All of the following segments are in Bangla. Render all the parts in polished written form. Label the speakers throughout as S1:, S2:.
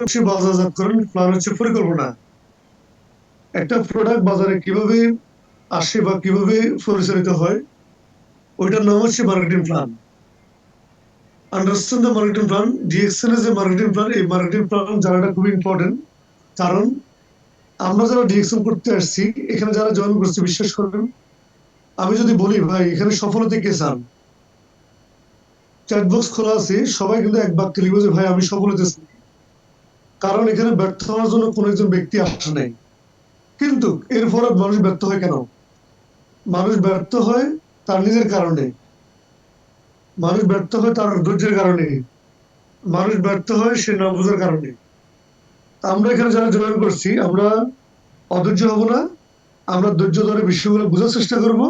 S1: হচ্ছে বাজারজাতকরণ, প্ল্যান হচ্ছে পরিকল্পনা। একটা প্রোডাক্ট বাজারে কিভাবে আসে বা কিভাবে পরিচালিত হয়, ওইটার নাম হচ্ছে marketing plan. Understand the marketing plan, DXN এর যে মার্কেটিং প্ল্যান, এই মার্কেটিং প্ল্যান জানাটা খুবই ইম্পর্টেন্ট। কারণ আমরা যারা ডিএক্সএন করতে আসছি, এখানে যারা জয়েন করছে, বিশ্বাস করবেন, আমি যদি বলি ভাই এখানে সফল হতে কে চান, চ্যাট বক্স খোলা আছে, সবাই কিন্তু এক বাক্যে লিখবে যে ভাই আমি সফল হতে চাই। কারণ এখানে ব্যর্থ হওয়ার জন্য কোনো একজন ব্যক্তি আসে নাই। কিন্তু এরপরে মানুষ ব্যর্থ হয় কেন? মানুষ ব্যর্থ হয় তার নিজের কারণে, মানুষ ব্যর্থ হয় তার ধৈর্যের কারণে, মানুষ ব্যর্থ হয় সে না বোঝার কারণে। আমরা এখানে যারা জয়েন করছি, আমরা অধৈর্য হব না, আমরা ধৈর্য ধরে বিষয়গুলো বোঝার চেষ্টা করব।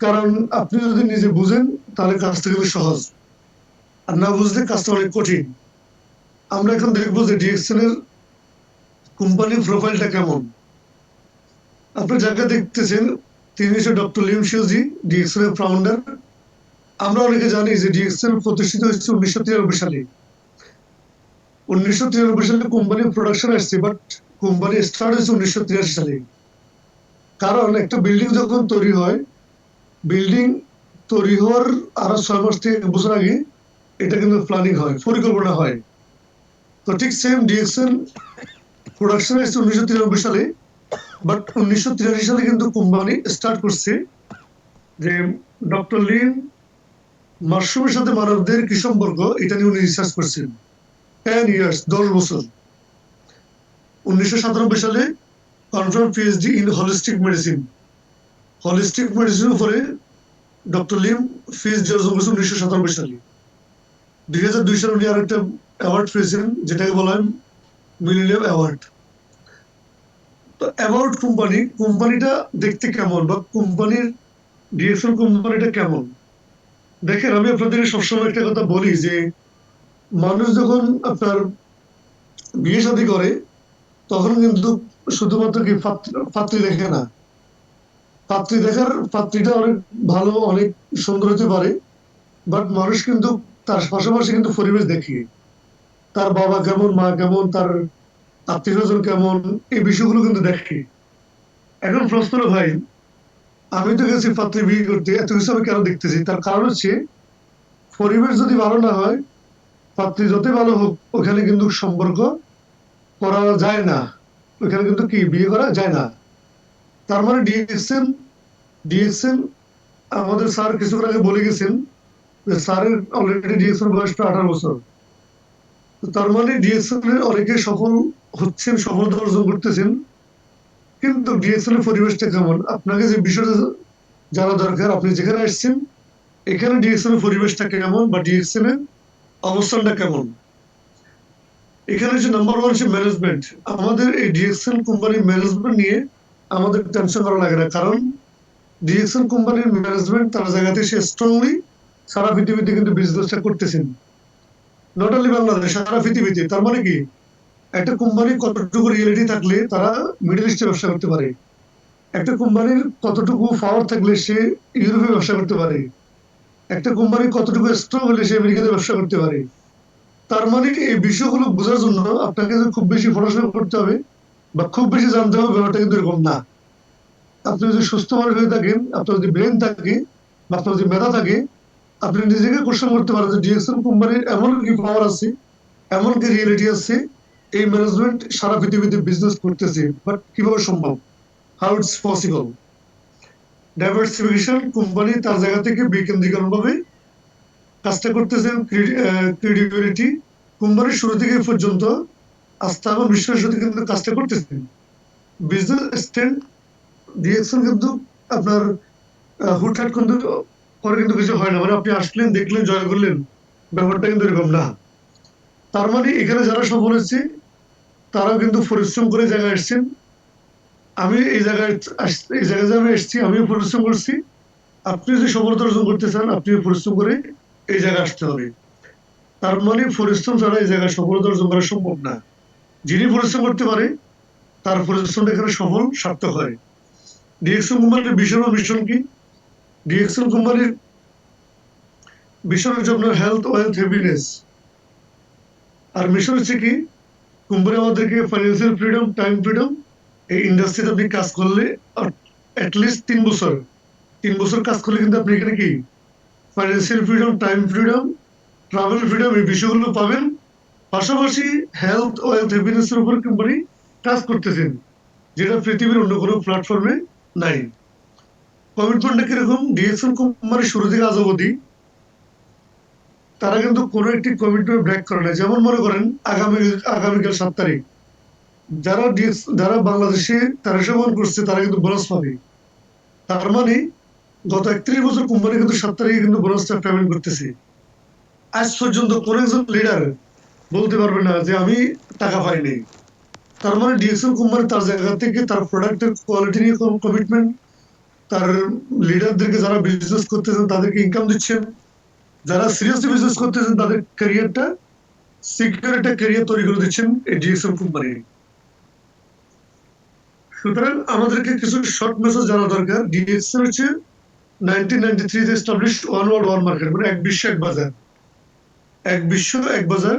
S1: কারণ আপনি যদি নিজে বুঝেন তাহলে কাজটা কিন্তু সহজ, আর না বুঝলে কাজটা অনেক কঠিন। আমরা এখন দেখবো যে ডিএক্সএন এর কোম্পানির প্রোফাইলটা কেমন। আপনি যাকে দেখতেছেন তিনি হচ্ছে ডক্টর লিম শিওজি, ডিএক্সএন এর ফাউন্ডার। আমরা অনেকে জানি যে ডিএক্সএল প্রতিষ্ঠিত হয়েছে 1993 সালে। 1993 সালে কোম্পানি প্রোডাকশন আসছে, বাট কোম্পানি স্টার্ট হয়েছে 1983 সালে। কারণ একটা বিল্ডিং যখন তৈরি হয়, বিল্ডিং তৈরি হওয়ার আরো 6 মাস থেকে 1 বছর আগে এটা কিন্তু প্ল্যানিং হয়, পরিকল্পনা হয়। তো ঠিক সেম ডিএক্সএল প্রোডাকশন আসছে 1993 সালে, বাট 1983 সালে কিন্তু কোম্পানি স্টার্ট করছে। যে ডক্টর লিন মাশরুমের সাথে মানবদের কি সম্পর্ক, এটা নিয়ে উনি রিসার্চ করছেন। 10 ইয়ার্স, 10 বছর। 1997 সালে confirm PhD in holistic medicine. Holistic মেডিসিনের উপরে ডক্টর লিম পিএইচডি অর্জন করেছেন 1997 সালে। 2002 সালে উনি আর একটা অ্যাওয়ার্ড পেয়েছেন, যেটাকে বলা হয় মিলেনিয়াম অ্যাওয়ার্ড। তো অ্যাওয়ার্ড কোম্পানিটা দেখতে কেমন, বা কোম্পানির ডিএসএল কোম্পানিটা কেমন? দেখেন, আমি আপনাদের সবসময় একটা কথা বলি যে মানুষ যখন আপনার বিয়ে শাদী করে, তখন কিন্তু শুধুমাত্র কি পাত্রী দেখে না, পাত্রীটা অনেক ভালো, অনেক সুন্দর হতে পারে, বাট মানুষ কিন্তু তার পাশাপাশি কিন্তু পরিবেশ দেখে, তার বাবা কেমন, মা কেমন, তার আত্মীয় স্বজন কেমন, এই বিষয়গুলো কিন্তু দেখে। এখন প্রশ্ন হলো ভাই, আমি তো গেছি পাত্রী বিয়ে করতে, এত কিছু আমি কেন দেখতেছি? তার কারণ হচ্ছে পরিবেশ যদি ভালো না হয়, পাত্রী যতই ভালো হোক, ওখানে কিন্তু সম্পর্ক করা যায় না, ওখানে কিন্তু কি বিয়ে করা যায় না। তার মানে ডিএক্সএন আমাদের স্যার কিছুক্ষণ আগে বলে গেছেন যে স্যারের অলরেডি ডিএক্সএন বয়স প্রায় 18 বছর। তো তার মানে ডিএক্সএন এর অনেকে সফল হচ্ছেন, সফলতা অর্জন করতেছেন। কিন্তু ডিএক্সএন এর পরিবেশটা কেমন, আপনাকে যে বিষয়টা জানা দরকার, আপনি যেখানে আসছেন এখানে ডিএক্সএন এর পরিবেশটা কেমন, বা ডিএক্সএন এর অবস্থানটা কেমন। এখানে যে নাম্বার 1 হচ্ছে ম্যানেজমেন্ট। আমাদের এই ডিএক্সএন কোম্পানির ম্যানেজমেন্ট নিয়ে আমাদের টেনশন করা লাগে না, কারণ ডিএক্সএন কোম্পানির ম্যানেজমেন্ট তার জায়গাতে সে স্ট্রংলি সারা পৃথিবীতে কিন্তু বিজনেসটা করতেছেন। নট অনলি বাংলাদেশ, সারা পৃথিবীতে। তার মানে কি, একটা কোম্পানি কতটুকু রিয়েলিটি থাকলে তারা মিডল ইস্টে ব্যবসা করতে পারে, একটা কোম্পানির কতটুকু পাওয়ার থাকলে সে ইউরোপে ব্যবসা করতে পারে, একটা কোম্পানি কতটুকু স্ট্রং হলে সে আমেরিকাতে ব্যবসা করতে পারে। তার মানে এই বিষয়গুলো বোঝার জন্য আপনাকে খুব বেশি পড়াশোনা করতে হবে বা খুব বেশি জানতে হবে, ব্যাপারটা কিন্তু এরকম না। আপনি যদি সুস্থ মানুষ হয়ে থাকেন, আপনার যদি ব্রেন থাকে বা আপনার যদি মেধা থাকে, আপনি নিজেকে কোশ্চেন করতে পারেন যে ডিএক্সএল কোম্পানির এমন কি পাওয়ার আছে, এমন কি রিয়েলিটি আছে, এই ম্যানেজমেন্ট সারা পৃথিবীতে বিজনেস করতেছে, বাট কিভাবে সম্ভব, how it's possible. Diversification, company তার জায়গা থেকে বিকেন্দ্রীকরণ ভাবে কাজটা করতেছেন। ক্রেডিবিলিটি, কোম্পানির শুরু থেকে পর্যন্ত আস্থা এবং বিশ্বাসের সাথে কিন্তু কাজটা করতেছেন। বিজনেস স্ট্যান্ড, ডিএক্সএল কিন্তু আপনার হুটহাট কিন্তু পরে কিন্তু কিছু হয় না, মানে আপনি আসলেন, দেখলেন, জয় করলেন, ব্যাপারটা কিন্তু এরকম না। তার মানে এখানে যারা সফল হয়েছে তারাও কিন্তু পরিশ্রম করে জায়গায় এসছেন। আমি এই জায়গায় যে আমি এসছি, আমিও পরিশ্রম করছি। আপনি যদি সফলতা অর্জন করতে চান, আপনিও পরিশ্রম করে এই জায়গায় আসতে হবে। তার মানে পরিশ্রম ছাড়া এই জায়গায় সফলতা অর্জন করা সম্ভব না। যিনি পরিশ্রম করতে পারে তার পরিশ্রমটা এখানে সফল, সার্থক হয়। ডিএক্সএল কোম্পানির ভীষণ মিশন কি? ডিএক্সএল কোম্পানির ভীষণ হচ্ছে আপনার হেলথ, ওয়েলথ, হ্যাপিনেস। আর মিশন হচ্ছে কি? কোম্পানি আমাদেরকে ফাইন্যান্সিয়াল ফ্রিডম, টাইম ফ্রিডম, এই ইন্ডাস্ট্রিতে আপনি কাজ করলে অ্যাটলিস্ট 3 বছর, 3 বছর কাজ করলে কিন্তু আপনি এখানে কি financial freedom, time freedom, travel freedom এই বিষয়গুলো পাবেন। পাশাপাশি হেলথ ও হেলথ হ্যাপিনেস এর উপর কোম্পানি কাজ করতেছেন, যেটা পৃথিবীর অন্য কোনো প্ল্যাটফর্মে নাই। কমিটমেন্টটা কিরকম? ডিএক্সএল কোম্পানি শুরু থেকে আজ অবধি তারা কিন্তু কোনো একটি কমিটমেন্ট ব্রেক করে না। যেমন মনে করেন আগামীকাল 7 তারিখ যারা বাংলাদেশে 1300 বহন করছে তারা কিন্তু বোনাস পাবে। তার মানে গত 31 বছর কোম্পানি কিন্তু 7 তারিখে কিন্তু বোনাসটা পেমেন্ট করতেছে। আজ পর্যন্ত কোনো একজন লিডার বলতে পারবে না যে আমি টাকা পাইনি। তার মানে ডিএক্সএল কোম্পানি তার জায়গা থেকে তার প্রোডাক্টের কোয়ালিটি নিয়ে কমিটমেন্ট, তার লিডারদেরকে যারা বিজনেস করতেছেন তাদেরকে ইনকাম দিচ্ছেন, যারা সিরিয়াসলি বিজনেস করতেছেন তাদের ক্যারিয়ারটা সিকিউর একটা ক্যারিয়ার তৈরি করে দিচ্ছেন এই ডিএক্সএল কোম্পানি। সুতরাং আমাদেরকে কিছু শর্ট মেসেজ জানা দরকার। ডিএক্সএল হচ্ছে 1993 establish one world one market, মানে এক বিশ্ব এক বাজার, এক বিশ্ব এক বাজার।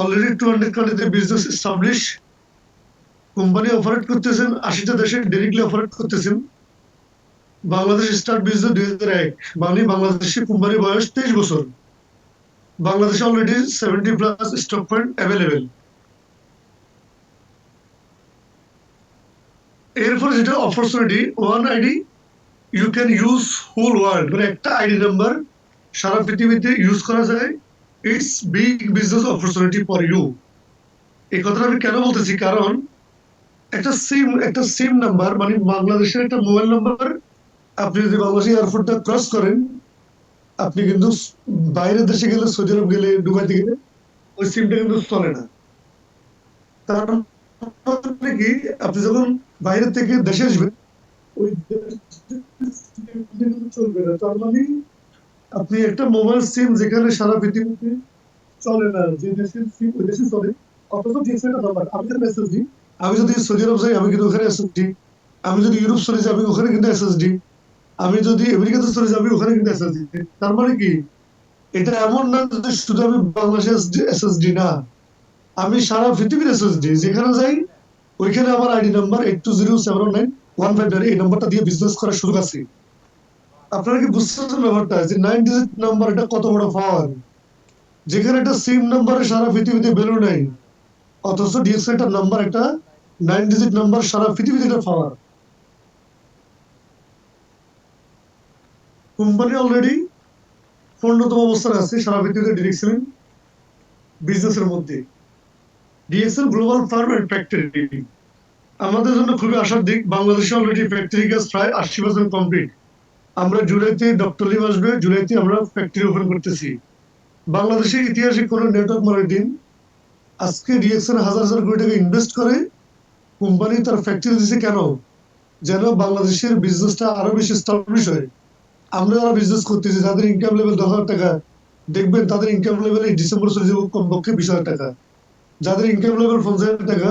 S1: অলরেডি 200 কান্ট্রিতে বিজনেস এস্টাবলিশ। কোম্পানি অপারেট করতেছেন 80টা দেশে, ডাইরেক্টলি অপারেট করতেছেন। বাংলাদেশ স্টার্ট বিজনেস 2001, মানে বাংলাদেশে কোম্পানির বয়স 23 বছর। বাংলাদেশে অলরেডি 70+ স্টক পয়েন্ট অ্যাভেলেবেল। এরপরে যেটা opportunity, one ID you can use whole world, মানে একটা আইডি নাম্বার সারা পৃথিবীতে ইউজ করা যায়। It's big business opportunity for you. এই কথাটা আমি কেন বলতেছি, কারণ একটা সিম নাম্বার মানে বাংলাদেশের একটা মোবাইল নাম্বার, আপনি যদি বাংলাদেশ এয়ারপোর্টটা ক্রস করেন, আপনি কিন্তু বাইরের দেশে গেলে, সৌদি আরব গেলে, দুবাইতে গেলে ওই সিমটা কিন্তু চলে না। তার মানে কি, আপনি যখন বাইরে থেকে দেশে আসবেন ওই চলবে না। তার মানে আপনি একটা মোবাইল সিম যেখানে সারা পৃথিবীতে চলে না, যে দেশের সিম ওই দেশে চলে, অথচ ডিএসএলটা দরকার। আমি যদি এসএসডি, আমি যদি সৌদি আরব যাই আমি কিন্তু ওখানে এসএসডি, আমি যদি ইউরোপ চলে যাই আমি ওখানে কিন্তু এসএসডি, আমি যদি আমেরিকাতে চলে যাই আমি ওখানে কিন্তু এসএসডি। তার মানে কি, এটা এমন না যে শুধু আমি বাংলাদেশে এসএসডি না, আমি সারা পৃথিবীর এসএসডি, যেখানে যাই ওইখানে আমার আইডি নাম্বার 82070915, এই নাম্বারটা দিয়ে বিজনেস করার সুযোগ আছে। আপনারা কি বুঝতেছেন ব্যাপারটা, যে 9 ডিজিট নাম্বার এটা কত বড় পাওয়ার, যেখানে একটা সিম নাম্বারে সারা পৃথিবীতে ভ্যালু নাই, অথচ ডিএক্সএল একটা নাম্বার, একটা 9 ডিজিট নাম্বার সারা পৃথিবীতে এটা পাওয়ার। কোম্পানি অলরেডি 15তম অবস্থানে আছে সারা পৃথিবীতে ডিরেকশন বিজনেসের মধ্যে। DXL global firm and factory আমাদের জন্য খুবই আশার দিক। বাংলাদেশে অলরেডি ফ্যাক্টরি কাজ প্রায় 80% কমপ্লিট। আমরা জুলাইতে, ডক্টর লিভ আসবে, জুলাইতে আমরা ফ্যাক্টরি ওপেন করতেছি। বাংলাদেশের ইতিহাসে কোনো নেটওয়ার্ক মার্কেটিং আজকে ডিএক্সএল হাজার হাজার কোটি টাকা ইনভেস্ট করে কোম্পানি তার ফ্যাক্টরি দিচ্ছে কেন? যেন বাংলাদেশের বিজনেসটা আরো বেশি এস্টাবলিশ হয়। আমরা যারা বিজনেস করতেছি যাদের ইনকাম লেভেল 10,000 টাকা, দেখবেন তাদের ইনকাম লেভেল এই ডিসেম্বর চলে যাবো কমপক্ষে 20,000 টাকা। যাদের ইনকাম লেভেল 50,000 টাকা,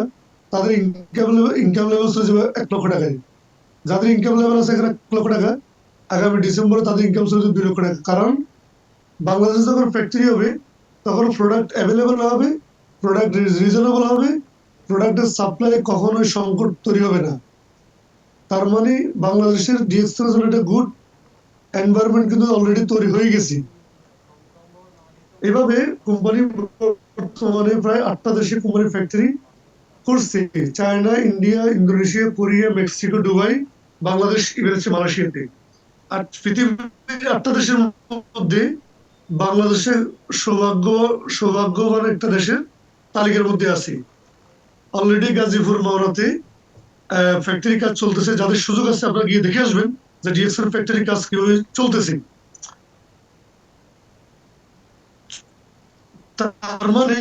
S1: তাদের ইনকাম লেভেল চলে যাবে 1 লক্ষ টাকায়। যাদের ইনকাম লেভেল আছে এখানে 1 লক্ষ টাকা, আগামী ডিসেম্বরে তাদের ইনকাম চলে যাবে 2 লক্ষ টাকা। কারণ বাংলাদেশে যখন ফ্যাক্টরি হবে তখন প্রোডাক্ট অ্যাভেলেবেল হবে, প্রোডাক্ট রিজনেবল হবে, প্রোডাক্টের সাপ্লাই কখনোই সংকট তৈরি হবে না। তার মানে বাংলাদেশের ডিএক্সএল জন্য একটা গুড এনভায়রনমেন্ট কিন্তু অলরেডি তৈরি হয়ে গেছে। এভাবে কোম্পানি বর্তমানে প্রায় 8টা দেশে কোম্পানির ফ্যাক্টরি করছে: China, India, Indonesia, Korea, Mexico, Dubai, Bangladesh, এবার হচ্ছে মালয়েশিয়াতে। আর পৃথিবীর 8টা দেশের মধ্যে বাংলাদেশের সৌভাগ্যবান একটা দেশের তালিকার মধ্যে আছে। অলরেডি গাজীপুর মাওনাতে ফ্যাক্টরি কাজ চলতেছে। যাদের সুযোগ আছে আপনারা গিয়ে দেখে আসবেন যে ডিএক্সএল ফ্যাক্টরি কাজ কিভাবে চলতেছে। তার মানে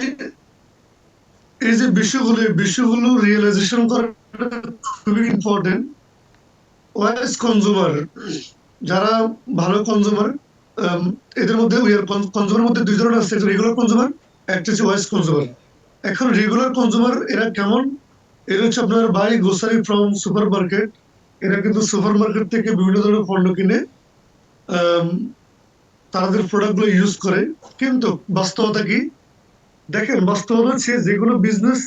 S1: এই যে বিষয়গুলো রিয়েলাইজেশন করা খুবই ইম্পর্টেন্ট। ওয়াইজ কনজিউমার, যারা ভালো কনজিউমার, এদের মধ্যে কনজিউমার মধ্যে 2 ধরনের আছে, একটা রেগুলার কনজিউমার, একটা হচ্ছে ওয়াইজ কনজিউমার। এখন রেগুলার কনজিউমার এরা কেমন? এরা হচ্ছে আপনার buy grocery from super market. এরা কিন্তু সুপার মার্কেট থেকে বিভিন্ন ধরনের পণ্য কিনে তাদের প্রোডাক্টগুলো ইউজ করে। কিন্তু বাস্তবতা কি দেখেন, বাস্তবতা হচ্ছে যে কোনো বিজনেস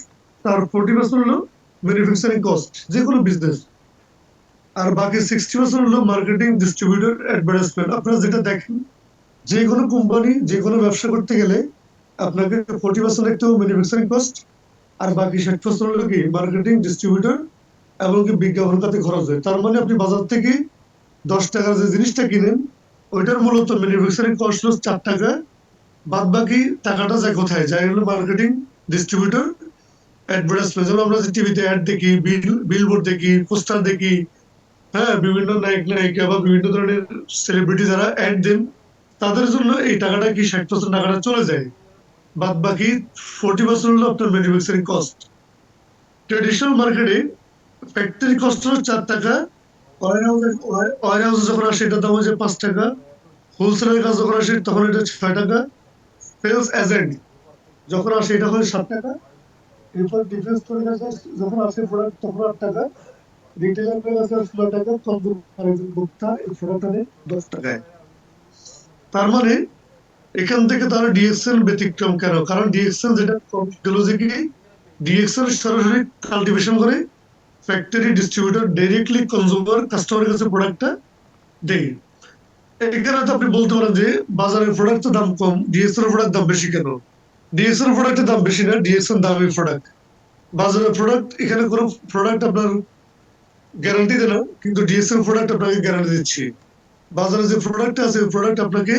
S1: তার 40% হলো ম্যানুফ্যাকচারিং কস্ট, যে কোনো বিজনেস। আর বাকি 60% হলো মার্কেটিং, ডিস্ট্রিবিউটর, অ্যাডভার্টাইজমেন্ট। আপনারা যেটা দেখেন, যে কোনো কোম্পানি, যে কোনো ব্যবসা করতে গেলে আপনাকে 40% রাখতে হবে ম্যানুফ্যাকচারিং কস্ট, আর বাকি 60% হলো কি মার্কেটিং, ডিস্ট্রিবিউটর এবং কি বিজ্ঞাপন খাতে খরচ হয়। তার মানে আপনি বাজার থেকে 10 টাকার যে জিনিসটা কিনেন, ওইটার মূলত ম্যানুফ্যাকচারিং কস্ট হলো 4 টাকা। বাদ বাকি টাকাটা যায় কোথায়? যায় হলো মার্কেটিং, ডিস্ট্রিবিউটর, অ্যাডভার্টাইজমেন্ট। যেমন আমরা যে টিভিতে অ্যাড দেখি, বিলবোর্ড দেখি, পোস্টার দেখি, হ্যাঁ, বিভিন্ন নায়ক নায়িকা বা বিভিন্ন ধরনের সেলিব্রিটি যারা অ্যাড দেন, তাদের জন্য এই টাকাটা কি 60% টাকাটা চলে যায়। বাদ বাকি 40% হলো আপনার ম্যানুফ্যাকচারিং কস্ট। ট্রেডিশনাল মার্কেটে ফ্যাক্টরি কস্ট হলো 4 টাকা, ওয়ার হাউসে যখন আসে এটার দাম হচ্ছে 5 টাকা, হোলসেলের কাজ যখন আসে তখন এটা 6 টাকা, সেলস এজেন্ট যখন আসে এটা হয় 7 টাকা, এরপর ডিফেন্স করে কাছে যখন আসে প্রোডাক্ট তখন 8 টাকা, রিটেলারের কাছে 16 টাকা, কনজিউমার ভোক্তা এই প্রোডাক্টটা নেয় 10 টাকায়। তার মানে এখান থেকে তারা ডিএক্সএল ব্যতিক্রম কেন? কারণ ডিএক্সএল যেটা টেকনোলজি, ডিএক্সএল সরাসরি কাল্টিভেশন করে ফ্যাক্টরি, ডিস্ট্রিবিউটর ডাইরেক্টলি কনজিউমার কাস্টমারের কাছে প্রোডাক্টটা দেয়। এখানে তো আপনি বলতে পারেন যে বাজারের প্রোডাক্টের দাম কম, ডিএক্সএল প্রোডাক্ট দাম বেশি কেন? ডিএক্সএল প্রোডাক্টের দাম বেশি না, ডিএক্সএল দামি প্রোডাক্ট। বাজারের প্রোডাক্ট, এখানে কোনো প্রোডাক্ট আপনার গ্যারান্টি দেয় না, কিন্তু ডিএক্সএল প্রোডাক্ট আপনাকে গ্যারান্টি দিচ্ছি। বাজারে যে প্রোডাক্ট আছে ওই প্রোডাক্ট আপনাকে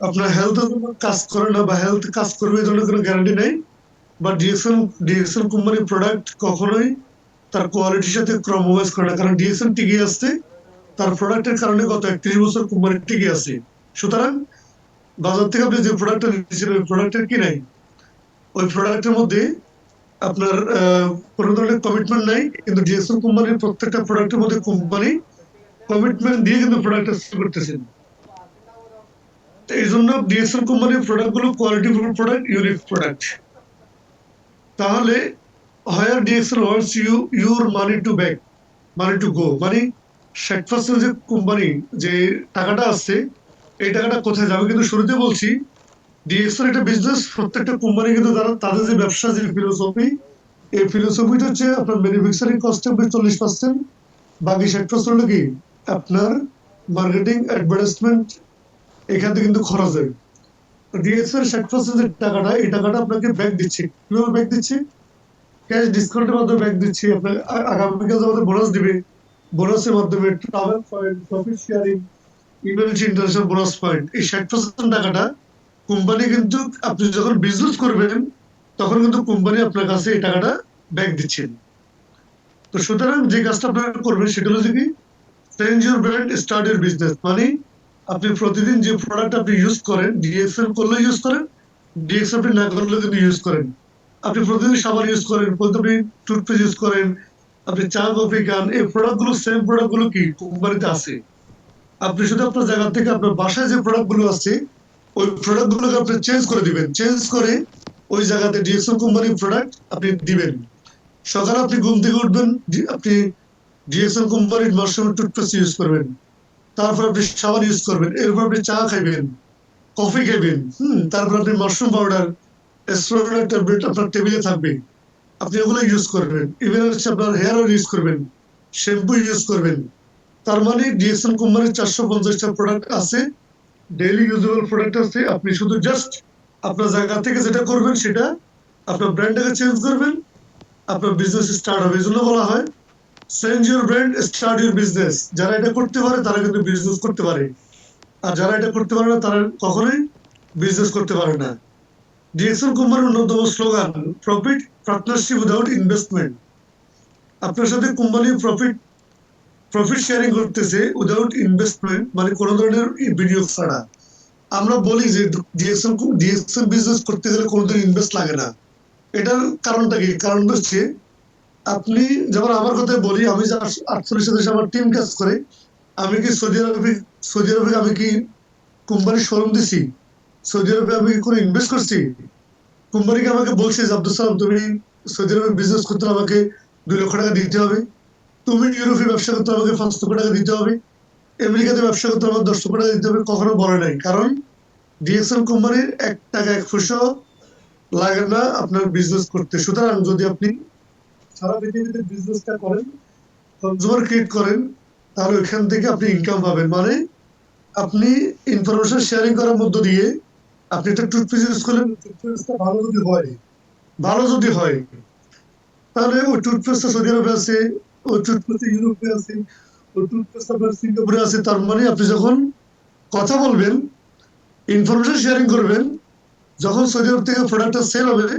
S1: আপনার হেলথের জন্য কাজ করে না বা হেলথ কাজ করবে এই ধরনের কোনো গ্যারান্টি নেই। বা ডিএক্সএল কোম্পানির প্রোডাক্ট কখনোই তার কোয়ালিটির সাথে কম্প্রোমাইজ করে না, কারণ ডিএক্সএল টিকে আসছে তার প্রোডাক্টের কারণে গত 31 বছর কোম্পানি টিকে আছে। সুতরাং বাজার থেকে আপনি যে প্রোডাক্টটা নিচ্ছেন ওই প্রোডাক্টের কি নাই, ওই প্রোডাক্টের মধ্যে আপনার কোনো ধরনের কমিটমেন্ট নাই, কিন্তু ডিএক্সএল কোম্পানির প্রত্যেকটা প্রোডাক্টের মধ্যে কোম্পানি কমিটমেন্ট দিয়ে কিন্তু প্রোডাক্টটা সেল করতেছেন। এই জন্য ডিএক্সএল কোম্পানির প্রোডাক্টগুলো কোয়ালিটিফুল প্রোডাক্ট, ইউনিক প্রোডাক্ট। তাহলে higher DXL wants your money to back, money to go, মানে 60% যে কোম্পানি যে টাকাটা আসছে এই টাকাটা কোথায় যাবে? কিন্তু শুরুতে বলছি ডিএক্সএল একটা বিজনেস, প্রত্যেকটা কোম্পানি কিন্তু তারা তাদের যে ব্যবসা, যে ফিলোসফি, এই ফিলোসফিটা হচ্ছে আপনার ম্যানুফ্যাকচারিং কস্ট হবে 40%, বাকি 60% হলো কি আপনার মার্কেটিং, অ্যাডভার্টাইজমেন্ট, এখান থেকে কিন্তু খরচ হয়। ডিএক্সএল 60% যে টাকাটা, এই টাকাটা আপনাকে ব্যাক দিচ্ছে। কিভাবে ব্যাক দিচ্ছে? ক্যাশ ডিসকাউন্টের মাধ্যমে ব্যাক দিচ্ছি। আপনার আগামীকাল আমাদের বোনাস দিবে, বোনাসের মাধ্যমে travel point, profit sharing, unity international bonus point, এই 60% টাকাটা কোম্পানি কিন্তু আপনি যখন বিজনেস করবেন তখন কিন্তু কোম্পানি আপনার কাছে এই টাকাটা ব্যাক দিচ্ছেন। তো সুতরাং যে কাজটা আপনারা করবেন সেটা হলো যে কি, change your brand, start your business. মানে আপনি প্রতিদিন যে প্রোডাক্ট আপনি ইউজ করেন, ডিএক্সএল করলে ইউজ করেন, ডিএক্সএল আপনি না করলে কিন্তু ইউজ করেন। আপনি প্রতিদিন সাবান ইউজ করেন, প্রতিদিন টুথপেস্ট ইউজ করেন, আপনি চা কফি খান, এই প্রোডাক্টগুলো সেম প্রোডাক্টগুলো কি কোম্পানিতে আছে। আপনি শুধু আপনার জায়গা থেকে আপনার বাসায় যে প্রোডাক্টগুলো আছে ওই প্রোডাক্টগুলোকে আপনি চেঞ্জ করে দিবেন, চেঞ্জ করে ওই জায়গাতে ডিএক্সএল কোম্পানির প্রোডাক্ট আপনি দিবেন। সকালে আপনি ঘুম থেকে উঠবেন, আপনি ডিএক্সএল কোম্পানির মাশরুম টুথপেস্ট ইউজ করবেন, তারপর আপনি সাবান ইউজ করবেন, এরপর আপনি চা খাইবেন, কফি খাইবেন, তারপর আপনি মাশরুম পাউডার, এস্ট্রোজেন ট্যাবলেট আপনার টেবিলে থাকবে, আপনি ওগুলো ইউজ করবেন। ইভেন হচ্ছে আপনার হেয়ার অয়েল ইউজ করবেন, শ্যাম্পু ইউজ করবেন। তার মানে ডিএক্সএল কোম্পানির 450টা প্রোডাক্ট আছে, ডেইলি ইউজেবল প্রোডাক্ট আছে। আপনি শুধু জাস্ট আপনার জায়গা থেকে যেটা করবেন সেটা আপনার ব্র্যান্ডটাকে চেঞ্জ করবেন, আপনার বিজনেস স্টার্ট হবে। এই জন্য বলা হয় change your brand, start your business. যারা এটা করতে পারে তারা কিন্তু বিজনেস করতে পারে, আর যারা এটা করতে পারে না তারা কখনোই বিজনেস করতে পারে না। ডিএক্সএল কোম্পানির অন্যতম slogan profit partnership without investment. আপনার সাথে কোম্পানি প্রফিট প্রফিট শেয়ারিং করতেছে উইদাউট ইনভেস্টমেন্ট, মানে কোনো ধরনের বিনিয়োগ ছাড়া। আমরা বলি যে ডিএক্সএল বিজনেস করতে গেলে কোনোদিন ইনভেস্ট লাগে না। এটার কারণটা কি? কারণ হচ্ছে আপনি, যেমন আমার কথাই বলি, আমি যে 48 দেশে আমার টিম কাজ করে, আমি কি সৌদি আরবে আমি কি কোম্পানির শোরুম দিছি? সৌদি আরবে আমি কোনো ইনভেস্ট করছি? কোম্পানিকে আমাকে বলছে যে আব্দুল সালাম তুমি সৌদি আরবে বিজনেস করতে হলে আমাকে 2 লক্ষ টাকা দিতে হবে, তুমি ইউরোপে ব্যবসা করতে আমাকে 5 লক্ষ টাকা দিতে হবে, আমেরিকাতে ব্যবসা করতে আমাকে 10 লক্ষ টাকা দিতে হবে, কখনো বলে নাই। কারণ ডিএক্সএল কোম্পানির 1 টাকা 1 পয়সা লাগে না আপনার বিজনেস করতে। সুতরাং যদি আপনি সারা পৃথিবীতে বিজনেসটা করেন, কনজিউমার ক্রিয়েট করেন, তাহলে ওইখান থেকে আপনি ইনকাম পাবেন। মানে আপনি ইনফরমেশন শেয়ারিং করার মধ্য দিয়ে আপনি একটা টুথপেস্ট ইউজ করলেন, টুথপেস্টটা ভালো যদি হয় তাহলে ওই টুথপেস্টটা সৌদি আরবে আছে, ওই টুথপেস্টটা ইউরোপে আছে, ওই টুথপেস্ট আপনার সিঙ্গাপুরে আছে। তার মানে আপনি যখন কথা বলবেন, ইনফরমেশন শেয়ারিং করবেন, যখন সৌদি আরব থেকে প্রোডাক্টটা সেল হবে,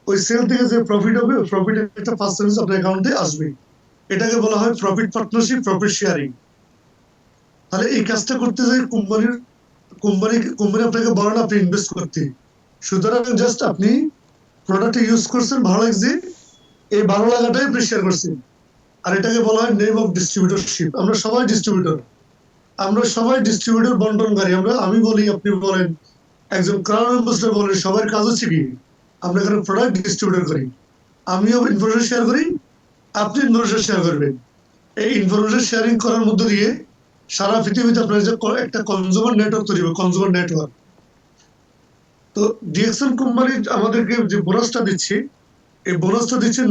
S1: ওই সেল থেকে যে প্রফিট হবে, ওই প্রফিটের একটা পার্সেন্টেজ আপনার অ্যাকাউন্টে আসবে। এটাকে বলা হয় প্রফিট পার্টনারশিপ, প্রফিট শেয়ারিং। তাহলে এই কাজটা করতে যাই কোম্পানি আপনাকে বলে না আপনি ইনভেস্ট করতে। সুতরাং জাস্ট আপনি প্রোডাক্ট ইউজ করছেন, ভালো লাগছে, এই ভালো লাগাটাই আপনি শেয়ার করছেন। আর এটাকে বলা হয় নেম অফ ডিস্ট্রিবিউটরশিপ। আমরা সবাই ডিস্ট্রিবিউটর বন্টনকারী। আমি বলি, আপনি বলেন, একজন ক্রাউন অ্যাম্বাসেডর বলেন, সবার কাজ হচ্ছে কি, আমরা এখানে প্রোডাক্ট ডিস্ট্রিবিউটর করি। আমিও ইনফরমেশন শেয়ার করি, আপনি ইনফরমেশন শেয়ার করবেন। এই ইনফরমেশন শেয়ারিং করার মধ্য দিয়ে সারা পৃথিবীতে আপনার যে একটা কনজিউমার নেটওয়ার্ক তৈরি হবে, কনজিউমার নেটওয়ার্ক। তো ডিএক্সএল কোম্পানি আমাদেরকে যে বোনাসটা দিচ্ছে, এই বোনাসটা দিচ্ছে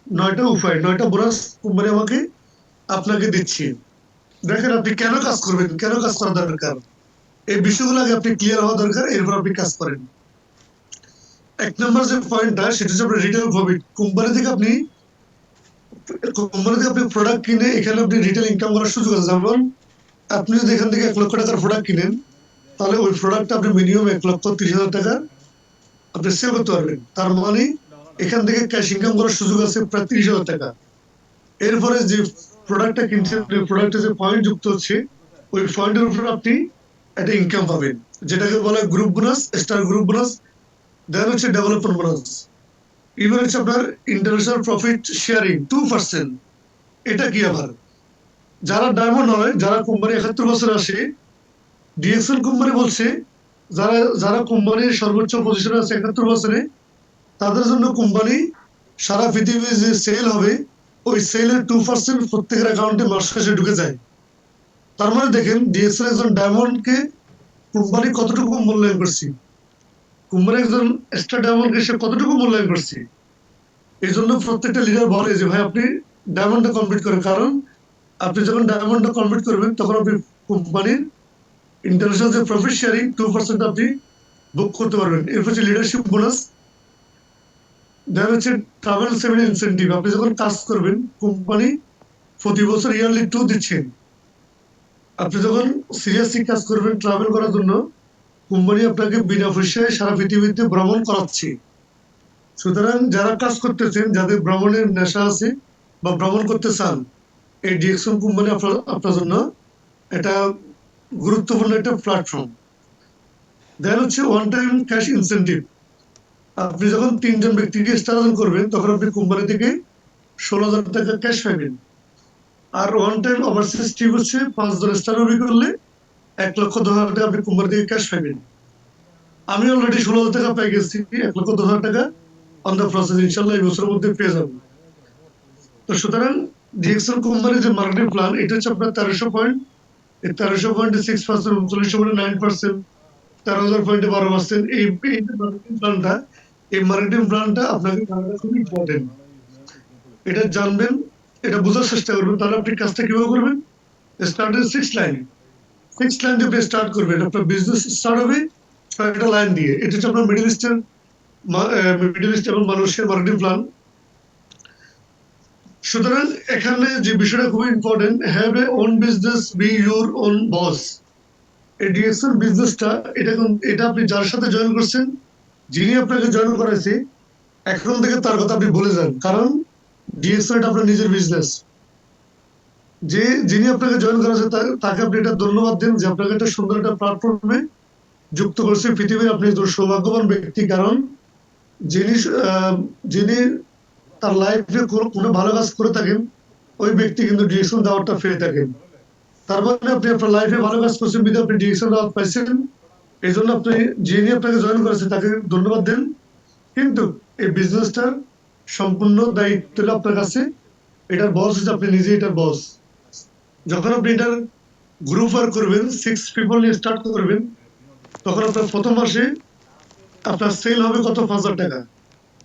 S1: 9টা উপায়, 9টা বোনাস কোম্পানি আপনাকে দিচ্ছে। দেখেন আপনি কেন কাজ করবেন, কেন কাজ করা দরকার, এই বিষয়গুলো আগে আপনি ক্লিয়ার হওয়া দরকার, এরপর আপনি কাজ করেন। 1 নম্বর যে পয়েন্টটা, সেটা হচ্ছে আপনার রিটেল প্রফিট। কোম্পানি থেকে আপনি প্রোডাক্ট কিনে এখানে আপনি রিটেল ইনকাম করার সুযোগ আছে। যেমন আপনি যদি এখান থেকে 1 লক্ষ টাকার প্রোডাক্ট কিনেন, তাহলে ওই প্রোডাক্টটা আপনি মিনিমাম 1,30,000 টাকা আপনি সেল করতে পারবেন। তার মানে এখান থেকে ক্যাশ ইনকাম করার সুযোগ আছে প্রায় 30,000 টাকা। এরপরে যে প্রোডাক্টটা কিনছেন, প্রোডাক্টে যে পয়েন্ট যুক্ত হচ্ছে, ওই পয়েন্টের উপর আপনি একটা ইনকাম পাবেন, যেটাকে বলা হয় group bonus, star group bonus. Then হচ্ছে ডেভেলপমেন্ট বোনাস। ইভেন হচ্ছে আপনার ইন্টারন্যাশনাল প্রফিট শেয়ারিং 2%। এটা কি আবার, যারা ডায়মন্ড হয়, যারা কোম্পানি 71 বছর আসে, ডিএক্সএল কোম্পানি বলছে, যারা যারা কোম্পানির সর্বোচ্চ পজিশনে আছে 71 বছরে, তাদের জন্য কোম্পানি সারা পৃথিবী যে সেল হবে, ওই সেলের 2% প্রত্যেকের অ্যাকাউন্টে মাস শেষে ঢুকে যায়। তার মানে দেখেন ডিএক্সএল একজন ডায়মন্ডকে কোম্পানি কতটুকু মূল্যায়ন করছে, কোম্পানি একজন স্টার ডায়মন্ডকে সে কতটুকু মূল্যায়ন করছে। এই জন্য প্রত্যেকটা লিডার বলে যে ভাই আপনি ডায়মন্ডটা কমপ্লিট করেন, কারণ আপনি যখন ডায়মন্ডটা কমপ্লিট করবেন তখন আপনি কোম্পানির ইন্টারন্যাশনাল যে প্রফিট শেয়ারিং 2% আপনি বুক করতে পারবেন। এরপর হচ্ছে লিডারশিপ বোনাস। দেন হচ্ছে ট্রাভেল সেমিনার ইনসেন্টিভ। আপনি যখন কাজ করবেন, কোম্পানি প্রতি বছর ইয়ারলি 2 দিচ্ছেন। আপনি যখন সিরিয়াসলি কাজ করবেন ট্রাভেল করার জন্য, কোম্পানি আপনাকে বিনা পয়সায় সারা পৃথিবীতে ভ্রমণ করাচ্ছে। সুতরাং যারা কাজ করতেছেন, যাদের ভ্রমণের নেশা আছে বা ভ্রমণ করতে চান, এই ডিএক্সএল কোম্পানি আপনার জন্য এটা গুরুত্বপূর্ণ একটা প্ল্যাটফর্ম। দেন হচ্ছে ওয়ান টাইম ক্যাশ ইনসেন্টিভ। আপনি যখন 3 জন ব্যক্তিকে স্থানান্তর করবেন, তখন আপনি কোম্পানি থেকে 16,000 টাকা ক্যাশ পাবেন। আর ওয়ান টাইম ওভারসিজ টিপ হচ্ছে 5 জন স্থানান্তর করলে 1,10,000 টাকা আপনি কোম্পানি থেকে ক্যাশ পাবেন। আমি অলরেডি 16,000 টাকা পেয়ে গেছি, 1,10,000 টাকা অন দ্য প্রসেস, ইনশাল্লাহ এই বছরের মধ্যে পেয়ে যাবো। তো সুতরাং ডিএক্সএল কোম্পানির যে মার্কেটিং প্ল্যান, এটা হচ্ছে আপনার 1300 পয়েন্ট। এই 1300 পয়েন্টে 6%, 3900 পয়েন্টে 9%, 13,000 পয়েন্টে 12%। এই মার্কেটিং প্ল্যানটা আপনাকে জানাটা খুব ইম্পর্টেন্ট। এটা জানবেন, এটা বোঝার চেষ্টা করবেন, তাহলে আপনি কাজটা কিভাবে করবেন। স্টার্টের 6 লাইন, 6 লাইন দিয়ে আপনি স্টার্ট করবেন। আপনার বিজনেস স্টার্ট হবে 6টা লাইন দিয়ে। এটা হচ্ছে আপনার মিডল ইস্ট এবং মানুষের মার্কেটিং প্ল্যান। সুতরাং এখানে যে বিষয়টা খুবই important, have a own business, B your own বস। এই ডিএক্সএল বিজনেসটা, এটা আপনি যার সাথে জয়েন করছেন, যিনি আপনাকে জয়েন করাইছে, এখন থেকে তার কথা আপনি ভুলে যান, কারণ ডিএক্সএল এটা আপনার নিজের বিজনেস। যিনি আপনাকে জয়েন করেছে, তাকে আপনি এটা ধন্যবাদ দেন যে আপনাকে একটা সুন্দর একটা প্ল্যাটফর্মে যুক্ত করছে পৃথিবীর। আপনি একজন সৌভাগ্যবান ব্যক্তি, কারণ যিনি যিনি তার লাইফে কোনো ভালো কাজ করে থাকেন, ওই ব্যক্তি কিন্তু ডিরেকশন দেওয়ারটা পেয়ে থাকেন। তার মানে আপনি আপনার লাইফে ভালো কাজ করছেন, বিধায় আপনি ডিরেকশন দেওয়ার পাইছেন। এই জন্য আপনি, যিনি আপনাকে জয়েন করেছে, তাকে ধন্যবাদ দেন। কিন্তু এই বিজনেসটার সম্পূর্ণ দায়িত্ব হলো আপনার কাছে। এটার বস হচ্ছে আপনি নিজে, এটার বস। যখন আপনি এটার গ্রুপ ওয়ার্ক করবেন, 6 পিপল নিয়ে স্টার্ট করবেন, তখন আপনার প্রথম মাসে আপনার সেল হবে কত, 5,000 টাকা,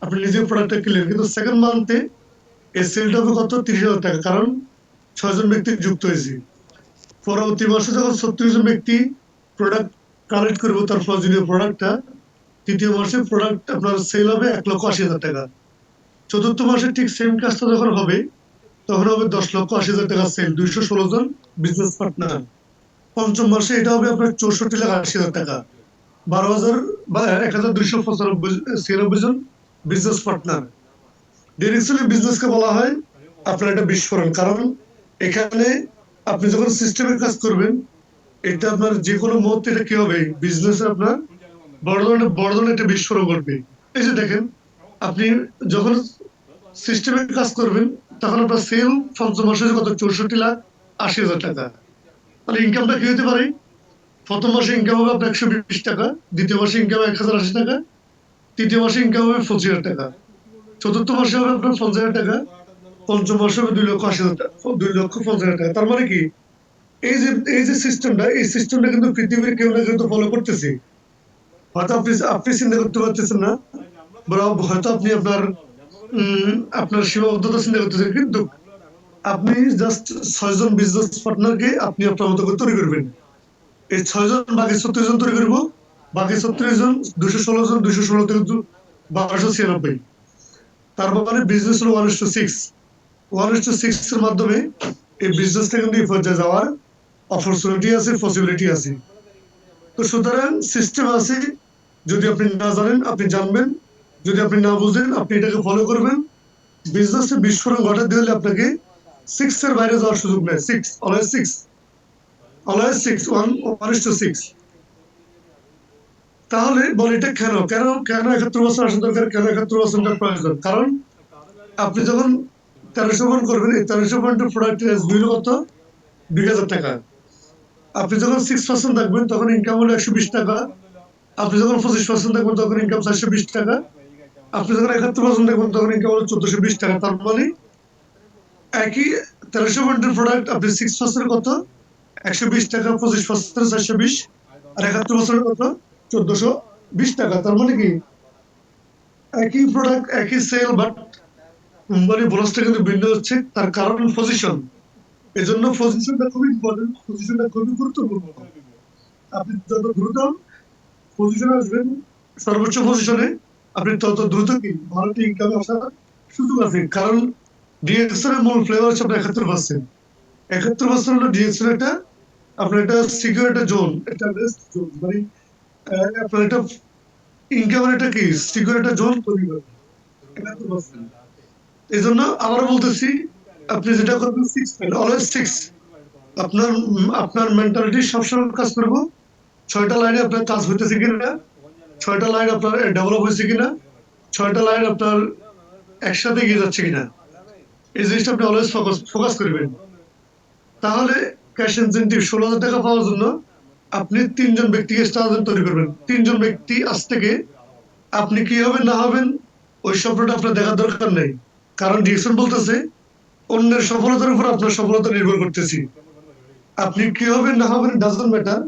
S1: আপনি নিজের প্রোডাক্টটা কিনলেন, কিন্তু সেকেন্ড মান্থে এই সেলটা হবে কত, 30,000 টাকা, কারণ 6 জন ব্যক্তি যুক্ত হয়েছে। পরবর্তী মাসে যখন 36 জন ব্যক্তি প্রোডাক্ট কালেক্ট করবো তার প্রয়োজনীয় প্রোডাক্টটা, তৃতীয় মাসে প্রোডাক্ট আপনার সেল হবে 1,80,000 টাকা। চতুর্থ মাসে ঠিক সেম কাজটা যখন হবে, তখন হবে 10,80,000 টাকা সেল, 216 জন বিজনেস পার্টনার। পঞ্চম মাসে এটা হবে আপনার 64,80,000 টাকা, 12,000 বা 1,296 জন বিজনেস পার্টনার। ডিরেকশনে বিজনেসকে বলা হয় আপনার একটা বিস্ফোরণ, কারণ এখানে আপনি যখন সিস্টেমে কাজ করবেন, এটা আপনার যে কোনো মুহূর্তে এটা কি হবে, বিজনেসে আপনার বড় ধরনের একটা বিস্ফোরণ ঘটবে। এই যে দেখেন, আপনি যখন সিস্টেমে কাজ করবেন, তখন আপনার সেল পঞ্চম মাসে কত, 64,80,000 টাকা। তাহলে ইনকামটা কি হতে পারে, প্রথম মাসে ইনকাম হবে আপনার 120 টাকা, দ্বিতীয় মাসে ইনকাম 1,080 টাকা, তৃতীয় মাসে ইনকাম হবে 25,000 টাকা, চতুর্থ মাসে হবে আপনার 50,000 টাকা, পঞ্চম মাসে হবে 2,80,000 টাকা, 2,50,000 টাকা। তার মানে কি, এই যে সিস্টেমটা, এই সিস্টেমটা কিন্তু পৃথিবীর কেউ না কেউ তো ফলো করতেছে। হয়তো আপনি আপনি চিন্তা করতে পারতেছেন না, বা হয়তো আপনি আপনার সীমাবদ্ধতা চিন্তা করতেছেন, কিন্তু আপনি জাস্ট 6 জন বিজনেস পার্টনারকে আপনি আপনার মতো করে তৈরি করবেন। এই 6 জন বাকি 36 জন তৈরি করবো, বাকি 36 জন, 216 জন, 216 থেকে 1296। তার মানে বিজনেস হলো 1:6, 1:6 এর মাধ্যমে এই বিজনেসটা কিন্তু এই পর্যায়ে যাওয়ার অপরচুনিটি আছে, পসিবিলিটি আছে। তো সুতরাং সিস্টেম আছে, যদি আপনি না জানেন আপনি জানবেন, যদি আপনি না বুঝেন আপনি এটাকে ফলো করবেন। বিজনেসে বিস্ফোরণ ঘটাতে হলে আপনাকে 6 এর বাইরে যাওয়ার সুযোগ নেই। 6, অলওয়েজ 6, অলওয়েজ 6, 1:6। তাহলে বল এটা কেন কেন কেন 71 বছর আসা দরকার, কেন 71 বছরটা প্রয়োজন? কারণ আপনি যখন 1300 পয়েন্ট করবেন, এই 1300 পয়েন্টের প্রোডাক্ট মূল্য কত, 2,000 টাকা। আপনি যখন 6% থাকবেন তখন ইনকাম হলো 120 টাকা। আপনি যখন 25% থাকবেন তখন ইনকাম 420 টাকা। আপনি যখন 71% থাকবেন তখন ইনকাম হলো 1,420 টাকা। তার মানে একই 1300 পয়েন্টের প্রোডাক্ট, আপনি 6% কত, 120 টাকা, 25% 420, আর 71 কত, 1,420 টাকা। তার মানে কি, একই প্রোডাক্ট একই সেল, বাট কোম্পানি বোনাসটা কিন্তু ভিন্ন হচ্ছে। তার কারণ পজিশন। এই জন্য পজিশনটা খুবই ইম্পর্টেন্ট, পজিশনটা খুবই গুরুত্বপূর্ণ। আপনি যত দ্রুত পজিশনে আসবেন, সর্বোচ্চ পজিশনে, আপনি তত দ্রুত কি ভালো ইনকামে আসার সুযোগ আছে। কারণ ডিএক্সএল এর মূল ফ্লেভার হচ্ছে আপনার 71%। 71% হলো ডিএক্সএল একটা আপনার একটা সিকিউর একটা জোন, একটা রেস্ট জোন, মানে আপনার একটা ইনকামের একটা কি সিকিউর একটা জোন তৈরি করে 71%। এই জন্য আবার বলতেছি, আপনি যেটা করবেন 6, অলওয়েজ 6। আপনার মেন্টালিটি সবসময় কাজ করবো 6টা লাইনে আপনার কাজ হইতেছে কিনা, 6টা লাইন আপনার ডেভেলপ হয়েছে কিনা, 6টা লাইন আপনার একসাথে এগিয়ে যাচ্ছে কিনা, এই জিনিসটা আপনি অলওয়েজ ফোকাস করবেন। তাহলে ক্যাশ ইনসেন্টিভ 16,000 টাকা পাওয়ার জন্য আপনি 3 জন ব্যক্তিকে স্টার তৈরি করবেন। 3 জন ব্যক্তি আজ থেকে আপনি কি হবেন না হবেন ওই স্বপ্নটা আপনার দেখার দরকার নেই। কারণ ডিএকশন বলতেছে অন্যের সফলতার উপর আপনার সফলতা নির্ভর করতেছি। আপনি কি হবেন না হবেন ডাজন্ট ম্যাটার,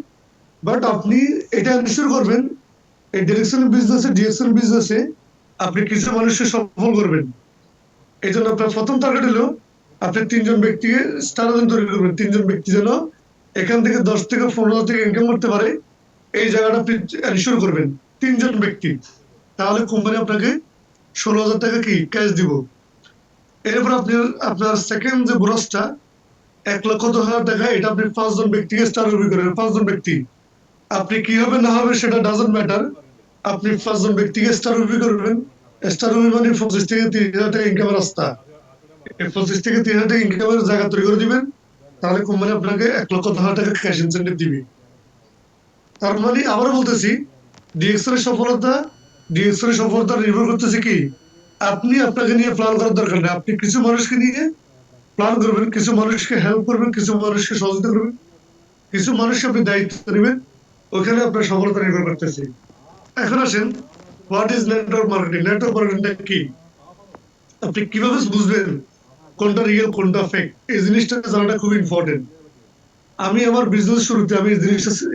S1: বাট আপনি এটা এনশিওর করবেন এই ডিরেকশন বিজনেসে আপনি কিছু মানুষকে সফল করবেন। এই জন্য আপনার প্রথম টার্গেট হলো আপনি 3 জন ব্যক্তিকে স্টার তৈরি করবেন। 3 জন ব্যক্তি যেন এখান থেকে 10 থেকে 15 থেকে ইনকাম করতে পারে, এই জায়গাটা আপনি এনশিওর করবেন। 3 জন ব্যক্তি, তাহলে কোম্পানি আপনাকে 16,000 টাকা কি ক্যাশ দিব। এরপর আপনি আপনার সেকেন্ড যে বোনাসটা 1,10,000 টাকা, এটা আপনি 5 জন ব্যক্তিকে স্টার রবি করবেন। 5 জন ব্যক্তি, আপনি কি হবে না হবে সেটা ডাজন্ট ম্যাটার, আপনি 5 জন ব্যক্তিকে স্টার রবি করবেন। স্টার রবি মানে 25 থেকে 30,000 টাকা ইনকামের রাস্তা। এই 25 থেকে 30,000 টাকা ইনকামের জায়গা তৈরি করে দিবেন, তাহলে কোম্পানি আপনাকে 1,10,000 টাকা ক্যাশ ইনসেন্টিভ দিবে। তার মানে আবার বলতেছি, ডিএক্সএল এর সফলতা নির্ভর করতেছে কি, আপনি আপনাকে নিয়ে প্ল্যান করার দরকার নেই। আপনি কিছু মানুষকে নিয়ে প্ল্যান করবেন, কিছু মানুষকে হেল্প করবেন, কিছু মানুষকে সহযোগিতা করবেন, কিছু মানুষকে আপনি দায়িত্ব নেবেন, ওখানে আপনার সফলতা নির্ভর করতেছে। এখন আসেন, what is network marketing? Network মার্কেটিংটা কি, আপনি কিভাবে বুঝবেন কোনটা রিয়েল কোনটা ফেক? এই জিনিসটা জানাটা খুব ইম্পর্টেন্ট। আমি আমার বিজনেস শুরুতে আমি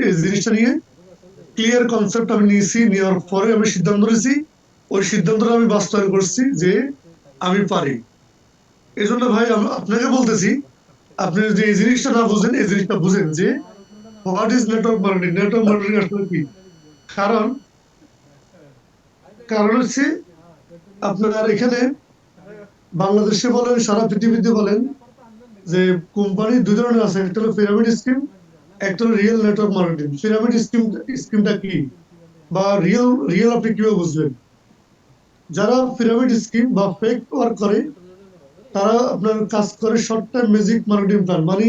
S1: এই জিনিসটা নিয়ে ক্লিয়ার কনসেপ্ট আমি নিয়েছি, নেওয়ার পরে আমি সিদ্ধান্ত নিয়েছি, ওই সিদ্ধান্তটা আমি বাস্তবায়ন করছি যে আমি পারি। এই জন্য ভাই আমি আপনাকে বলতেছি, আপনি যদি এই জিনিসটা না বুঝেন, এই জিনিসটা বুঝেন যে what is network marketing, network marketing আসলে কি। কারণ কারণ হচ্ছে আপনার এখানে বাংলাদেশে বলেন, সারা পৃথিবীতে বলেন, যে কোম্পানি দুই ধরনের আছে, একটা হলো পিরামিড স্কিম, একটা হলো রিয়েল নেটওয়ার্ক মার্কেটিং। পিরামিড স্কিমটা কি, বা রিয়েল রিয়েল আপনি কিভাবে বুঝবেন? যারা পিরামিড স্কিম বা ফেক ওয়ার্ক করে, তারা আপনার কাজ করে short time magic marketing plan, মানে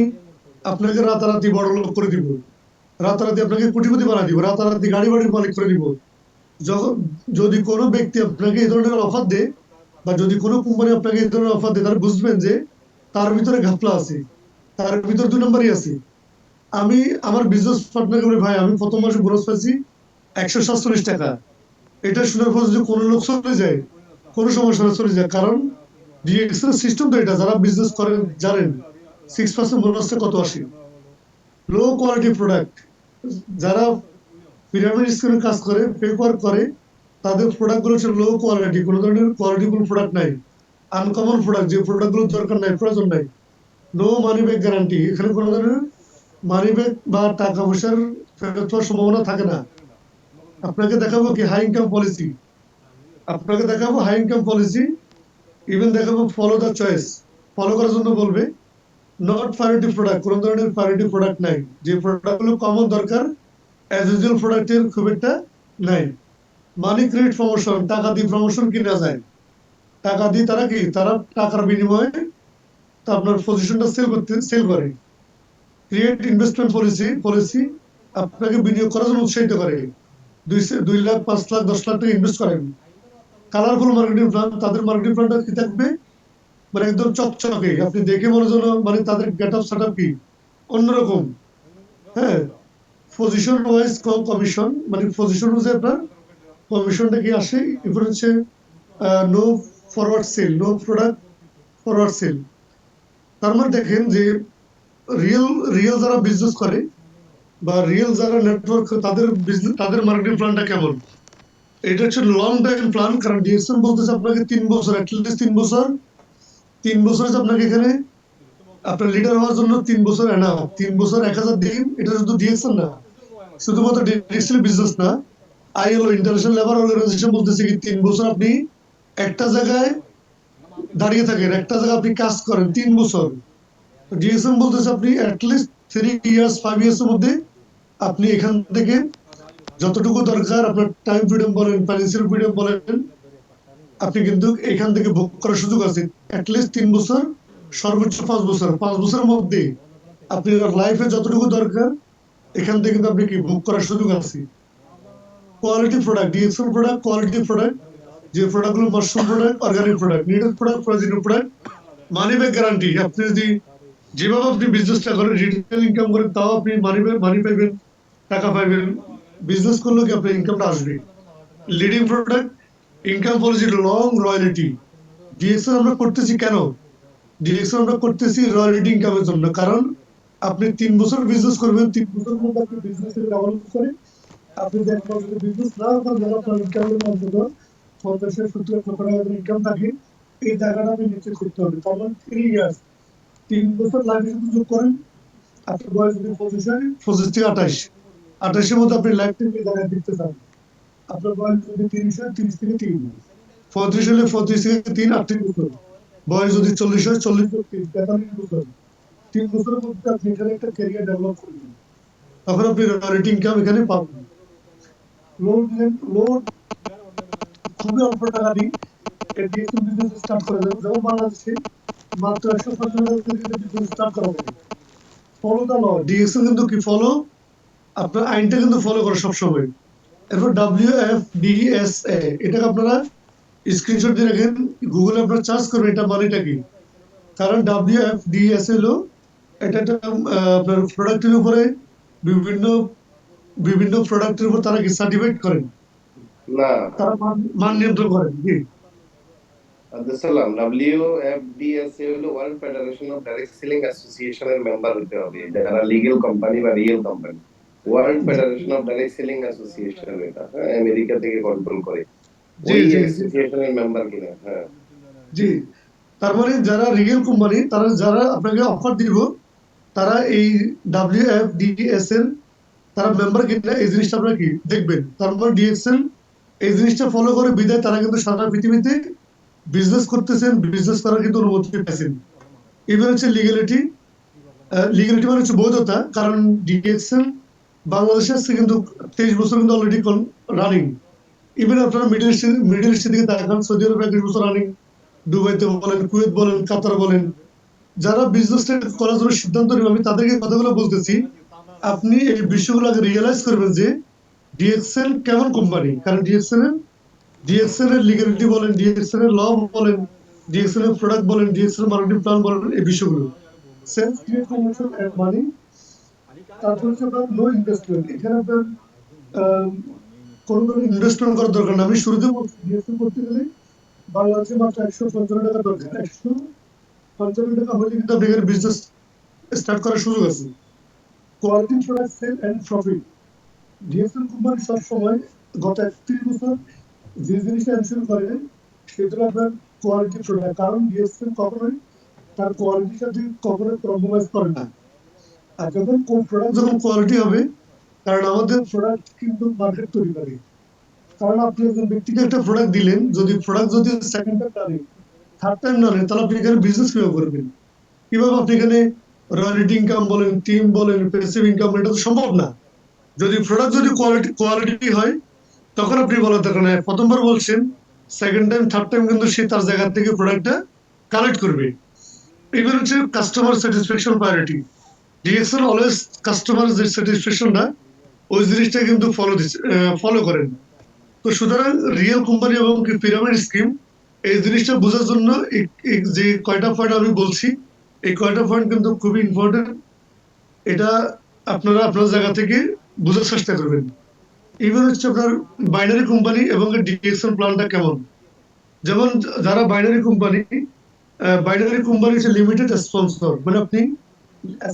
S1: আপনাকে রাতারাতি বড় লোক করে দিব, রাতারাতি আপনাকে কোটিপতি বানাই দিব, রাতারাতি গাড়ি বাড়ির মালিক করে দিব। যখন যদি কোনো ব্যক্তি আপনাকে এই ধরনের অফার দেয়, বা যদি কোনো কোম্পানি আপনাকে এই ধরনের অফার দেয়, তাহলে বুঝবেন যে তার ভিতরে ঘাপলা আছে, তার ভিতরে 2 নম্বরই আছে। আমি আমার বিজনেস পার্টনারকে বলি, ভাই আমি প্রথম মাসে বোনাস পাইছি 147 টাকা। এটা শোনার পর যদি কোনো লোক চলে যায়, কোনো সমস্যা না, চলে যায়। কারণ ডিএক্সএল সিস্টেম তো এটা, যারা বিজনেস করেন জানেন 6% বোনাসটা কত আসে। লো কোয়ালিটি প্রোডাক্ট, যারা পিরামিড স্কিমে কাজ করে, ফেক ওয়ার্ক করে, তাদের প্রোডাক্ট গুলো হচ্ছে লো কোয়ালিটি, কোনো ধরনের কোয়ালিটিফুল প্রোডাক্ট নাই, আনকমন প্রোডাক্ট, যে প্রোডাক্ট গুলো দরকার নাই, প্রয়োজন নাই। নো মানি ব্যাক গ্যারান্টি, এখানে কোনো ধরনের মানি ব্যাক বা টাকা পয়সার ফেরত হওয়ার সম্ভাবনা থাকে না। আপনাকে দেখাবো কি হাই ইনকাম পলিসি, আপনাকে দেখাবো হাই ইনকাম পলিসি, ইভেন দেখাবো ফলো দ্য চয়েস, ফলো করার জন্য বলবে। নট প্রায়োরিটি প্রোডাক্ট, কোন ধরনের প্রায়োরিটি প্রোডাক্ট নাই, যে প্রোডাক্ট গুলো কমন দরকার অ্যাজ ইউজুয়াল প্রোডাক্টের খুব একটা নাই। মানি ক্রেডিট প্রমোশন, টাকা দিয়ে প্রমোশন কিনা যায়, টাকা দিয়ে তারা কি, তারা টাকার বিনিময়ে তা আপনার পজিশনটা সেল করে। ক্রিয়েট ইনভেস্টমেন্ট পলিসি আপনাকে বিনিয়োগ করার জন্য উৎসাহিত করে। 2 লাখ, 5 লাখ, 10 লাখ টাকা ইনভেস্ট করেন। কালারফুল মার্কেটিং প্ল্যান, তাদের মার্কেটিং প্ল্যানটা কি থাকবে, মানে একদম চকচকে, আপনি দেখে মনে যেন, মানে তাদের গেট আপ সেট আপ কি অন্যরকম। হ্যাঁ, পজিশন ওয়াইজ কমিশন, মানে পজিশন অনুযায়ী আপনার কমিশনটা কি আসে। এরপর হচ্ছে no forward sale, no product forward sale. তার মানে দেখেন যে রিয়েল রিয়েল যারা বিজনেস করে, বা রিয়েল যারা নেটওয়ার্ক, তাদের বিজনেস, তাদের মার্কেটিং প্ল্যানটা কেমন। এটা হচ্ছে লং টাইম প্ল্যান। কারণ ডিএক্সএন বলতেছে আপনাকে 3 বছর, অ্যাটলিস্ট 3 বছর, 3 বছর হচ্ছে আপনাকে এখানে আপনার লিডার হওয়ার জন্য 3 বছর এনা, 3 বছর 1000 দিন। এটা শুধু ডিএক্সএন না, শুধুমাত্র ডিএক্সএল বিজনেস না, আইএলও ইন্টারন্যাশনাল লেবার অর্গানাইজেশন বলতেছে কি 3 বছর আপনি একটা জায়গায় দাঁড়িয়ে থাকেন, একটা জায়গায় আপনি কাজ করেন 3 বছর। ডিএক্সএন বলতেছে আপনি অ্যাটলিস্ট 3 ইয়ার্স, 5 ইয়ার্স এর মধ্যে আপনি এখান থেকে যতটুকু দরকার, আপনার টাইম ফ্রিডম বলেন, ফাইন্যান্সিয়াল ফ্রিডম বলেন, আপনি কিন্তু এখান থেকে ভোগ করার সুযোগ আছে। অ্যাটলিস্ট 3 বছর, সর্বোচ্চ 5 বছর, 5 বছরের মধ্যে আপনি লাইফে যতটুকু দরকার, এখান থেকে কিন্তু আপনি কি ভোগ করার সুযোগ আছে। Quality product, DXL product, quality product, যে প্রোডাক্টগুলো mushroom product, organic product, needed product, প্রয়োজনীয় প্রোডাক্ট, মানি ব্যাক গ্যারান্টি। আপনি যদি যেভাবে আপনি বিজনেসটা করেন, রিটেল ইনকাম করেন, তাও আপনি মানি পাইবেন, টাকা পাইবেন। বিজনেস করলেও কি আপনার ইনকামটা আসবে। Leading product, income policy, long royalty. DXL আমরা করতেছি কেন, ডিএক্সএল আমরা করতেছি রয়্যালিটি ইনকামের জন্য। কারণ আপনি 3 বছর বিজনেস করবেন, 3 বছরের মধ্যে আপনি বিজনেস ডেভেলপ করে, আপনি যদি একবার যদি বিজনেস না করেন, যারা আপনার ইনকামের অন্তত 50-70 লক্ষ টাকা ইনকাম থাকে, এই জায়গাটা আপনি নিশ্চিত করতে হবে। তার মানে 3 ইয়ার্স, 3 বছর লাইফে যদি যোগ করেন, আপনার বয়স যদি 25 হয়, 25 থেকে 28, 28-এর মধ্যে আপনি লাইফ থেকে এই জায়গায় দেখতে চান। আপনার বয়স যদি 30 হয়, 30 থেকে 3, 35 হলে 35 থেকে 3, 38 বছর। বয়স যদি 40 হয়, 40 থেকে 3, 43 বছর। 3 বছরের মধ্যে আপনি এখানে একটা ক্যারিয়ার ডেভেলপ করবেন, তখন আপনি রয়্যালিটি ইনকাম এখানে পাবেন। লোন দিলেন, লোন খুবই অল্প টাকা দিয়ে ডিএক্সএল বিজনেস স্টার্ট করা যাবে। যেমন বাংলাদেশে মাত্র 150 টাকা থেকে বিজনেস স্টার্ট করা যাবে। ফলো দা ল, ডিএক্সএল কিন্তু কি ফলো, আপনার আইনটা কিন্তু ফলো করে সবসময়। এরপর WFDSA, এটাকে আপনারা স্ক্রিনশট দিয়ে রাখেন, গুগলে আপনারা সার্চ করবেন এটা মানেটা কি। কারণ WFDSA হলো এটা একটা আপনার প্রোডাক্টের উপরে বিভিন্ন বিভিন্ন প্রোডাক্টের উপর তারা কি সার্টিফাইড করেন,
S2: না
S1: তারা মান নিয়ন্ত্রণ করেন। জি
S2: আব্দুসালাম, WFDSA হলো world federation of direct selling অ্যাসোসিয়েশনের মেম্বার হতে হবে, যারা লিগ্যাল কোম্পানি বা real company. World federation of direct selling association, এটা হ্যাঁ আমেরিকা থেকে কন্ট্রোল করে,
S1: জি
S2: ওই
S1: জি জি
S2: অ্যাসোসিয়েশনের মেম্বার কিনা। হ্যাঁ
S1: জি। তার মানে যারা রিয়েল কোম্পানি, তারা যারা আপনাকে অফার দিব, তারা এই WFDS এর তারা মেম্বার কিনা এই জিনিসটা আপনারা কি দেখবেন। তারপর ডিএক্সএল এই জিনিসটা ফলো করে বিদায় তারা কিন্তু সারা পৃথিবীতে বিজনেস করতেছেন, বিজনেস করার কিন্তু অনুমতি পেয়েছেন। এবার হচ্ছে লিগ্যালিটি। লিগ্যালিটি মানে হচ্ছে বৈধতা, কারণ ডিএক্সএল বাংলাদেশে আজকে কিন্তু 23 বছর কিন্তু অলরেডি রানিং। ইভেন আপনারা মিডল ইস্টের দিকে তাকান, সৌদি আরবে 21 বছর রানিং, দুবাইতে বলেন, কুয়েত বলেন, কাতার বলেন। যারা বিজনেসটা করার জন্য সিদ্ধান্ত নেবে, আমি তাদেরকে কথাগুলো বলতেছি, আপনি এই বিষয়গুলো আগে রিয়েলাইজ করবেন যে ডিএক্সএল কেমন কোম্পানি। কারণ ডিএক্সএল এর লিগ্যালিটি বলেন, ডিএক্সএল এর ল বলেন, ডিএক্সএল এর প্রোডাক্ট বলেন, ডিএক্সএল এর মার্কেটিং প্ল্যান বলেন, এই বিষয়গুলো সেলস ক্রিয়েট কমার্শিয়াল এন্ড মানি। তারপর হচ্ছে আপনার নো ইনভেস্টমেন্ট। এখানে আপনার কোনো ধরনের ইনভেস্টমেন্ট করার দরকার না। আমি শুরুতে বলছি ডিএক্সএল করতে গেলে বাংলাদেশে মাত্র 155 টাকা দরকার। 155 টাকা হলে কিন্তু আপনি এখানে বিজনেস স্টার্ট করার সুযোগ আছে। Quality product sale and profit. DSL company সবসময় গত 31 বছর যে জিনিসটা এনশিওর করে সেটা আপনার কোয়ালিটি প্রোডাক্ট। কারণ ডিএসএল কখনোই তার কোয়ালিটির সাথে কখনোই কম্প্রোমাইজ করে না। আর যখন কোন প্রোডাক্ট যখন কোয়ালিটি হবে, কারণ আমাদের প্রোডাক্ট কিন্তু মার্কেট তৈরি করে। কারণ আপনি একজন ব্যক্তিকে একটা প্রোডাক্ট দিলেন, যদি প্রোডাক্ট যদি সেকেন্ড টাইম না নেয়, থার্ড টাইম না নেয়, তাহলে আপনি এখানে বিজনেস কিভাবে করবেন? কিভাবে আপনি এখানে রয়্যালিটি ইনকাম বলেন, টিম বলেন, প্যাসিভ ইনকাম, এটা তো সম্ভব না। যদি প্রোডাক্ট যদি কোয়ালিটি হয়, তখন আপনি বলার দরকার নেই। প্রথমবার বলছেন, সেকেন্ড টাইম থার্ড টাইম কিন্তু সে তার জায়গা থেকে প্রোডাক্টটা কালেক্ট করবে। এবার হচ্ছে customer satisfaction priority. DXL always customer যে স্যাটিসফ্যাকশনটা, ওই জিনিসটা কিন্তু ফলো করেন। তো সুতরাং রিয়েল কোম্পানি এবং পিরামিড স্কিম, এই জিনিসটা বোঝার জন্য যে কয়টা পয়েন্ট আমি বলছি, এই কয়টা পয়েন্ট কিন্তু খুবই ইম্পর্টেন্ট। এটা আপনারা আপনার জায়গা থেকে বোঝার চেষ্টা করবেন। এবার হচ্ছে আপনার বাইনারি কোম্পানি এবং ডিএক্সএল প্ল্যানটা কেমন। যেমন যারা বাইনারি কোম্পানি হচ্ছে লিমিটেড স্পন্সর, মানে আপনি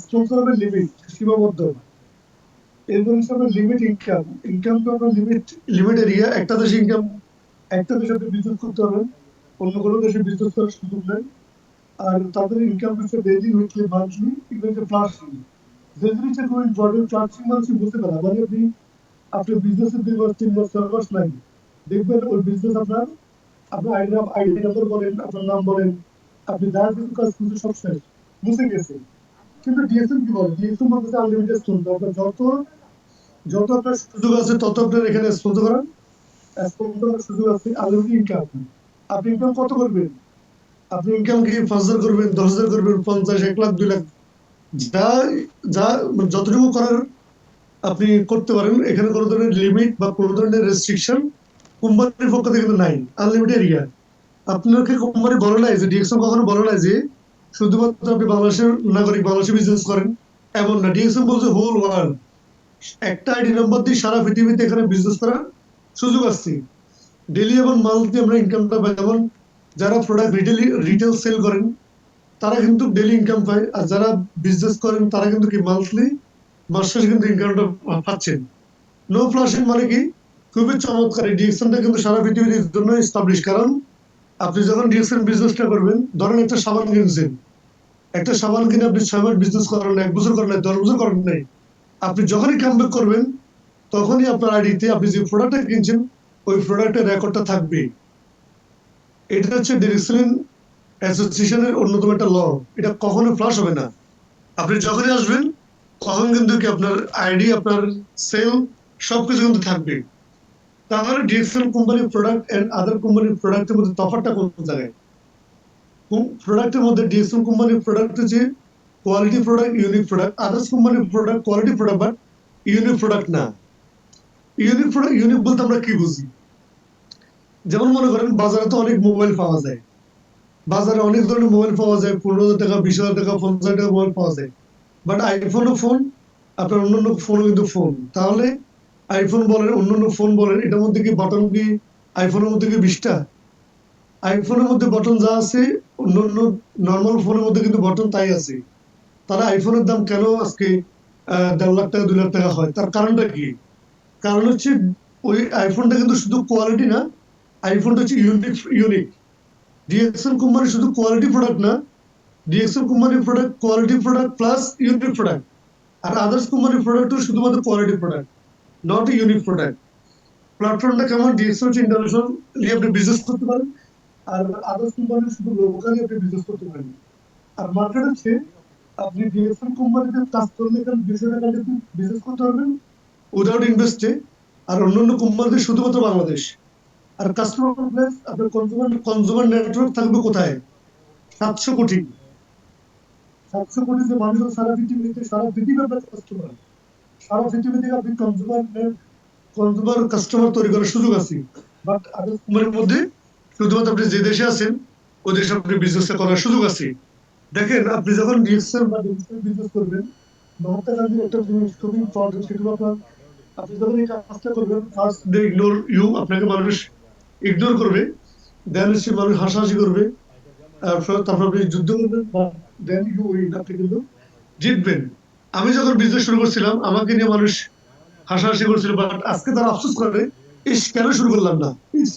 S1: স্পন্সর হবে লিমিট, সীমাবদ্ধ। এরপর হচ্ছে আপনার লিমিট ইনকাম। ইনকাম তো আপনার লিমিট এরিয়া, একটা দেশে ইনকাম, একটা দেশে আপনি বিজনেস করতে পারবেন, অন্য কোনো দেশে বিজনেস করার সুযোগ নেই। আর তাদের ইনকাম হচ্ছে daily, weekly, monthly, even flushing. যে জিনিসটা খুব ইম্পর্টেন্ট, ফ্লাশিং মানুষ বুঝতে পারে। মানে আপনি বিজনেসের 2 মাস, 3 মাস, 4 মাস নাই, দেখবেন ওই বিজনেস আপনার আপনার আইডি নাম্বার বলেন, আপনার নাম বলেন, আপনি যা কিছু কাজ করতে সব শেষ, মুছে গেছে। কিন্তু ডিএসএম কি বলে? ডিএসএম বলতে আনলিমিটেড স্পন্সর। আপনার যত যত আপনার সুযোগ আছে তত আপনার এখানে স্পন্সর করার সুযোগ আছে। Unlimited income. আপনি ইনকাম কত করবেন? আপনি ইনকাম কি 5,000 করবেন, 10,000 করবেন, 50, 1 লাখ, 2 লাখ, যা যা যতটুকু করার আপনি করতে পারেন। এখানে কোনো ধরনের লিমিট বা কোনো ধরনের রেস্ট্রিকশন কোম্পানির পক্ষ থেকে কিন্তু নাই। Unlimited area. আপনাকে কোম্পানি বলে নাই যে, ডিএক্সএল কখনো বলে নাই যে শুধুমাত্র আপনি বাংলাদেশের নাগরিক, বাংলাদেশে বিজনেস করেন, এমন না। ডিএক্সএল বলছে হোল ওয়ার্ল্ড। একটা আইডি নাম্বার দিয়ে সারা পৃথিবীতে এখানে বিজনেস করার সুযোগ আছে। ডেলি এবং মান্থলি আমরা ইনকামটা পাই। যেমন যারা প্রোডাক্ট রিটেল সেল করেন, তারা কিন্তু ডেলি ইনকাম পায়। আর যারা বিজনেস করেন, তারা কিন্তু কি মান্থলি, মাস শেষে কিন্তু ইনকামটা পাচ্ছেন। নো ফ্লাশিং মানে কি? খুবই চমৎকার। এই ডিএক্সএলটা কিন্তু সারা পৃথিবীর জন্য এস্টাবলিশ। কারণ আপনি যখন ডিএক্সএল বিজনেসটা করবেন, ধরেন একটা সাবান কিনছেন, একটা সাবান কিনে আপনি 6 মাস বিজনেস করেন নাই, 1 বছর করেন নাই, 10 বছর করেন নাই, আপনি যখনই কামব্যাক করবেন, তখনই আপনার আইডিতে আপনি যে প্রোডাক্টটা কিনছেন, ওই প্রোডাক্টের রেকর্ডটা থাকবে। এটা হচ্ছে ডিরেকশন অ্যাসোসিয়েশনের অন্যতম একটা ল। এটা কখনো ফ্লাশ হবে না। আপনি যখনই আসবেন, তখন কিন্তু কি আপনার আইডি, আপনার সেল, সবকিছু কিন্তু থাকবে। তাহলে ডিএক্সএল কোম্পানির প্রোডাক্ট এন্ড আদার কোম্পানির প্রোডাক্টের মধ্যে তফাৎটা কোন জায়গায়? প্রোডাক্টের মধ্যে ডিএক্সএল কোম্পানির প্রোডাক্ট হচ্ছে quality product, unique product. Others কোম্পানির product quality product, but unique product না। ইউনিক বলতে আমরা কি বুঝি? যেমন মনে করেন বাজারে তো অনেক মোবাইল পাওয়া যায়, বাজারে অনেক ধরনের মোবাইল পাওয়া যায়, 15,000 টাকা, 20,000 টাকা, 50,000 টাকা মোবাইল পাওয়া যায়। বাট আইফোনও ফোন, আপনার অন্যান্য ফোনও কিন্তু ফোন। তাহলে আইফোন বলেন, অন্যান্য ফোন বলেন, এটার মধ্যে কি বাটন কি আইফোনের মধ্যে কি 20টা? আইফোনের মধ্যে বটন যা আছে, অন্যান্য নর্মাল ফোনের মধ্যে কিন্তু বটন তাই আছে। তাহলে আইফোনের দাম কেন আজকে 1.5 লাখ টাকা 2 লাখ টাকা হয়। তার কারণটা কি? কারণ হচ্ছে ওই আইফোনটা কিন্তু শুধু কোয়ালিটি না, আইফোনটা হচ্ছে ইউনিক। ডিএক্সএল কোম্পানি শুধু কোয়ালিটি প্রোডাক্ট না, ডিএক্সএল কোম্পানির product quality product plus unique product. আর আদার্স কোম্পানির প্রোডাক্টও শুধুমাত্র quality product, not unique product. প্ল্যাটফর্মটা কেমন? ডিএক্সএল হচ্ছে ইন্টারন্যাশনালি আপনি বিজনেস করতে পারেন, আর আদার্স কোম্পানি শুধু লোকালি আপনি বিজনেস করতে পারেন। আর মার্কেট হচ্ছে আপনি ডিএক্সএল কোম্পানিতে কাজ করলে এখানে 200 টাকা দিয়ে বিজনেস করতে পারবেন উইদাউট ইনভেস্টে। আর অন্যান্য কোম্পানিতে শুধুমাত্র বাংলাদেশ। আর কাস্টমার প্লেস আপনার কনজিউমার নেটওয়ার্ক থাকবে কোথায়? 700 কোটি। 700 কোটি যে মানুষ আছে সারা পৃথিবীর আপনার কাস্টমার। সারা পৃথিবী থেকে আপনি কনজিউমার কাস্টমার তৈরি করার সুযোগ আছে। বাট আদার্স কোম্পানির মধ্যে শুধুমাত্র আপনি যে দেশে আছেন ওই দেশে আপনি বিজনেসটা করার সুযোগ আছে। দেখেন, আপনি যখন ডিএক্সএল বা ডিজিটাল বিজনেস করবেন, মহাত্মা গান্ধীর একটা জিনিস খুবই ইম্পর্টেন্ট, সেটা হলো আপনি যখন এই কাজটা করবেন, ফার্স্ট দে ইগনোর ইউ, আপনাকে মানুষ ইগনোর করবে, দেন হচ্ছে মানুষ হাসাহাসি করবে, তারপর আপনি যুদ্ধ করবেন, দেন ইউ উইন, আপনি কিন্তু জিতবেন। আমি যখন বিজনেস শুরু করছিলাম আমাকে নিয়ে মানুষ হাসাহাসি করছিল, বাট আজকে তারা আফসোস করে, ইস কেন শুরু করলাম না। ইস,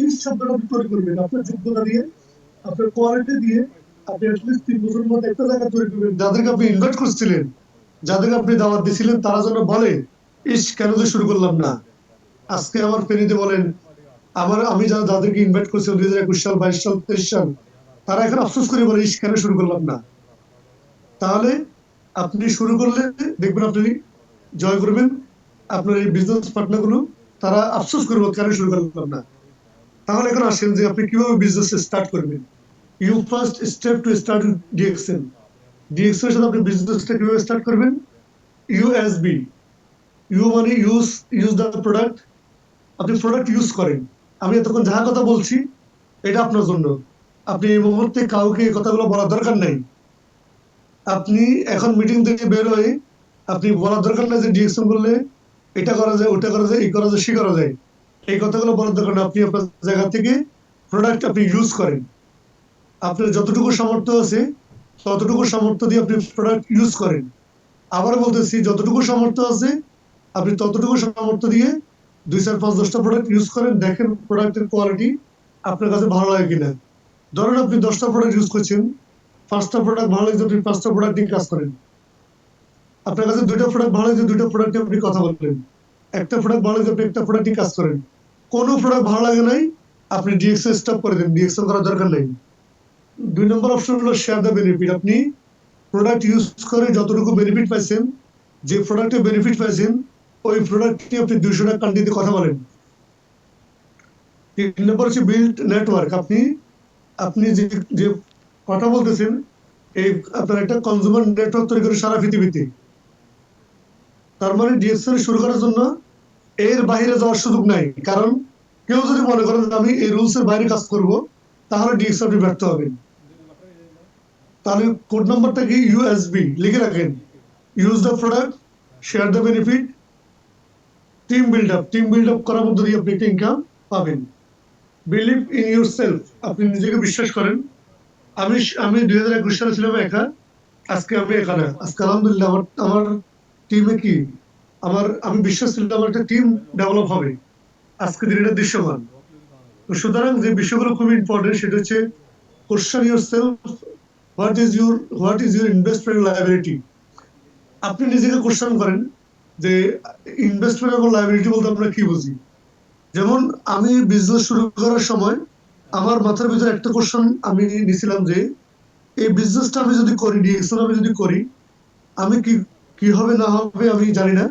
S1: ইস শব্দটা আপনি তৈরি করবেন আপনার যোগ্যতা দিয়ে, আপনার কোয়ালিটি দিয়ে। আপনি অ্যাটলিস্ট 3 বছরের মধ্যে একটা জায়গা তৈরি করবেন, যাদেরকে আপনি ইনভাইট করছিলেন, যাদেরকে আপনি দাওয়াত দিয়েছিলেন, তারা যেন বলে, ইস কেন যে শুরু করলাম না। আজকে আমার ফেনীতে বলেন, আমি যাদেরকে ইনভাইট করছিলাম 2021 সাল, 22 সাল, 23 সাল, তারা এখন আফসোস করে বলে, ইস কেন শুরু করলাম না। তাহলে আপনি শুরু করলে দেখবেন আপনি জয় করবেন। আপনার এই বিজনেস পার্টনার গুলো তারা আফসোস করবে কেন শুরু করলাম না। তাহলে এখন আসেন যে আপনি কিভাবে বিজনেস স্টার্ট করবেন। You first step to start DXL. DXL এর সাথে আপনি বিজনেসটা কিভাবে স্টার্ট করবেন? ইউএসবি। ইউ মানে ইউজ দ্য প্রোডাক্ট। আপনি প্রোডাক্ট ইউজ করেন। আমি এতক্ষণ যাহা কথা বলছি এটা আপনার জন্য। আপনি এই মুহূর্তে কাউকে এই কথাগুলো বলার দরকার নাই। আপনি এখন মিটিং থেকে বের হয়ে আপনি বলার দরকার নাই যে ডিএক্সএল করলে এটা করা যায়, ওটা করা যায়, এই করা যায়, সে করা যায়। এই কথাগুলো বলার দরকার না। আপনি আপনার জায়গা থেকে প্রোডাক্ট আপনি ইউজ করেন। আপনার যতটুকু সামর্থ্য আছে ততটুকু সামর্থ্য দিয়ে আপনি প্রোডাক্ট ইউজ করেন। আবার বলতেছি, যতটুকু সামর্থ্য আছে আপনি ততটুকু সামর্থ্য দিয়ে 2, 4, 5, 10টা প্রোডাক্ট ইউজ করেন। দেখেন প্রোডাক্টের কোয়ালিটি আপনার কাছে ভালো লাগে কিনা। ধরেন আপনি 10টা প্রোডাক্ট ইউজ করছেন, 5টা প্রোডাক্ট ভালো লাগছে, আপনি 5টা প্রোডাক্ট নিয়ে কাজ করেন। আপনার কাছে 2টা প্রোডাক্ট ভালো লাগছে, 2টা প্রোডাক্ট নিয়ে আপনি কথা বললেন। একটা প্রোডাক্ট ভালো লাগছে, আপনি একটা প্রোডাক্ট নিয়ে কাজ করেন। কোনো প্রোডাক্ট ভালো লাগে নাই, আপনি ডিএক্সএল স্টপ করে দেন, ডিএক্সএল করার দরকার নেই। 2 নম্বর অপশন হলো শেয়ার দ্য বেনিফিট। আপনি প্রোডাক্ট ইউজ করে যতটুকু বেনিফিট পাইছেন, যে প্রোডাক্টে বেনিফিট পাইছেন, ওই প্রোডাক্ট নিয়ে আপনি 200টা কান্ট্রিতে কথা বলেন। 3 নম্বর হচ্ছে বিল্ড নেটওয়ার্ক। আপনি আপনি যে যে কথা বলতেছেন, এই আপনার একটা কনজিউমার নেটওয়ার্ক তৈরি করে সারা পৃথিবীতে। তার মানে ডিএক্সএল শুরু করার জন্য এর বাইরে যাওয়ার সুযোগ নাই। কারণ কেউ যদি মনে করেন যে আমি এই রুলস এর বাইরে কাজ করব, তাহলে ডিএক্সএল আপনি ব্যর্থ হবেন। তাহলে কোড নাম্বারটা কি? ইউএসবি লিখে রাখেন। Use the product, share the benefit, team build up. Team build up করার মধ্যে দিয়ে আপনি একটা ইনকাম পাবেন। Believe in your self. আপনি নিজেকে বিশ্বাস করেন। আমি আমি 2021 সালে ছিলাম একা, আজকে আমি একা না। আজকে আলহামদুলিল্লাহ আমার টিমে কি আমি বিশ্বাস ছিলাম আমার একটা টিম ডেভেলপ হবে। আজকে দিন এটা দৃশ্যমান। তো সুতরাং যে বিষয়গুলো খুবই ইম্পর্টেন্ট সেটা হচ্ছে question your self, what is your investment liability. আপনি নিজেকে কোশ্চেন করেন যে ইনভেস্টমেন্ট এবং লায়াবিলিটি বলতে আমরা কি বুঝি। যেমন আমি বিজনেস শুরু করার সময় আমার মাথার ভিতরে একটা কোশ্চেন আমি নিয়েছিলাম যে এই বিজনেসটা আমি যদি করি, ডিএক্সএল আমি যদি করি, আমি কি কি হবে না হবে আমি জানি না।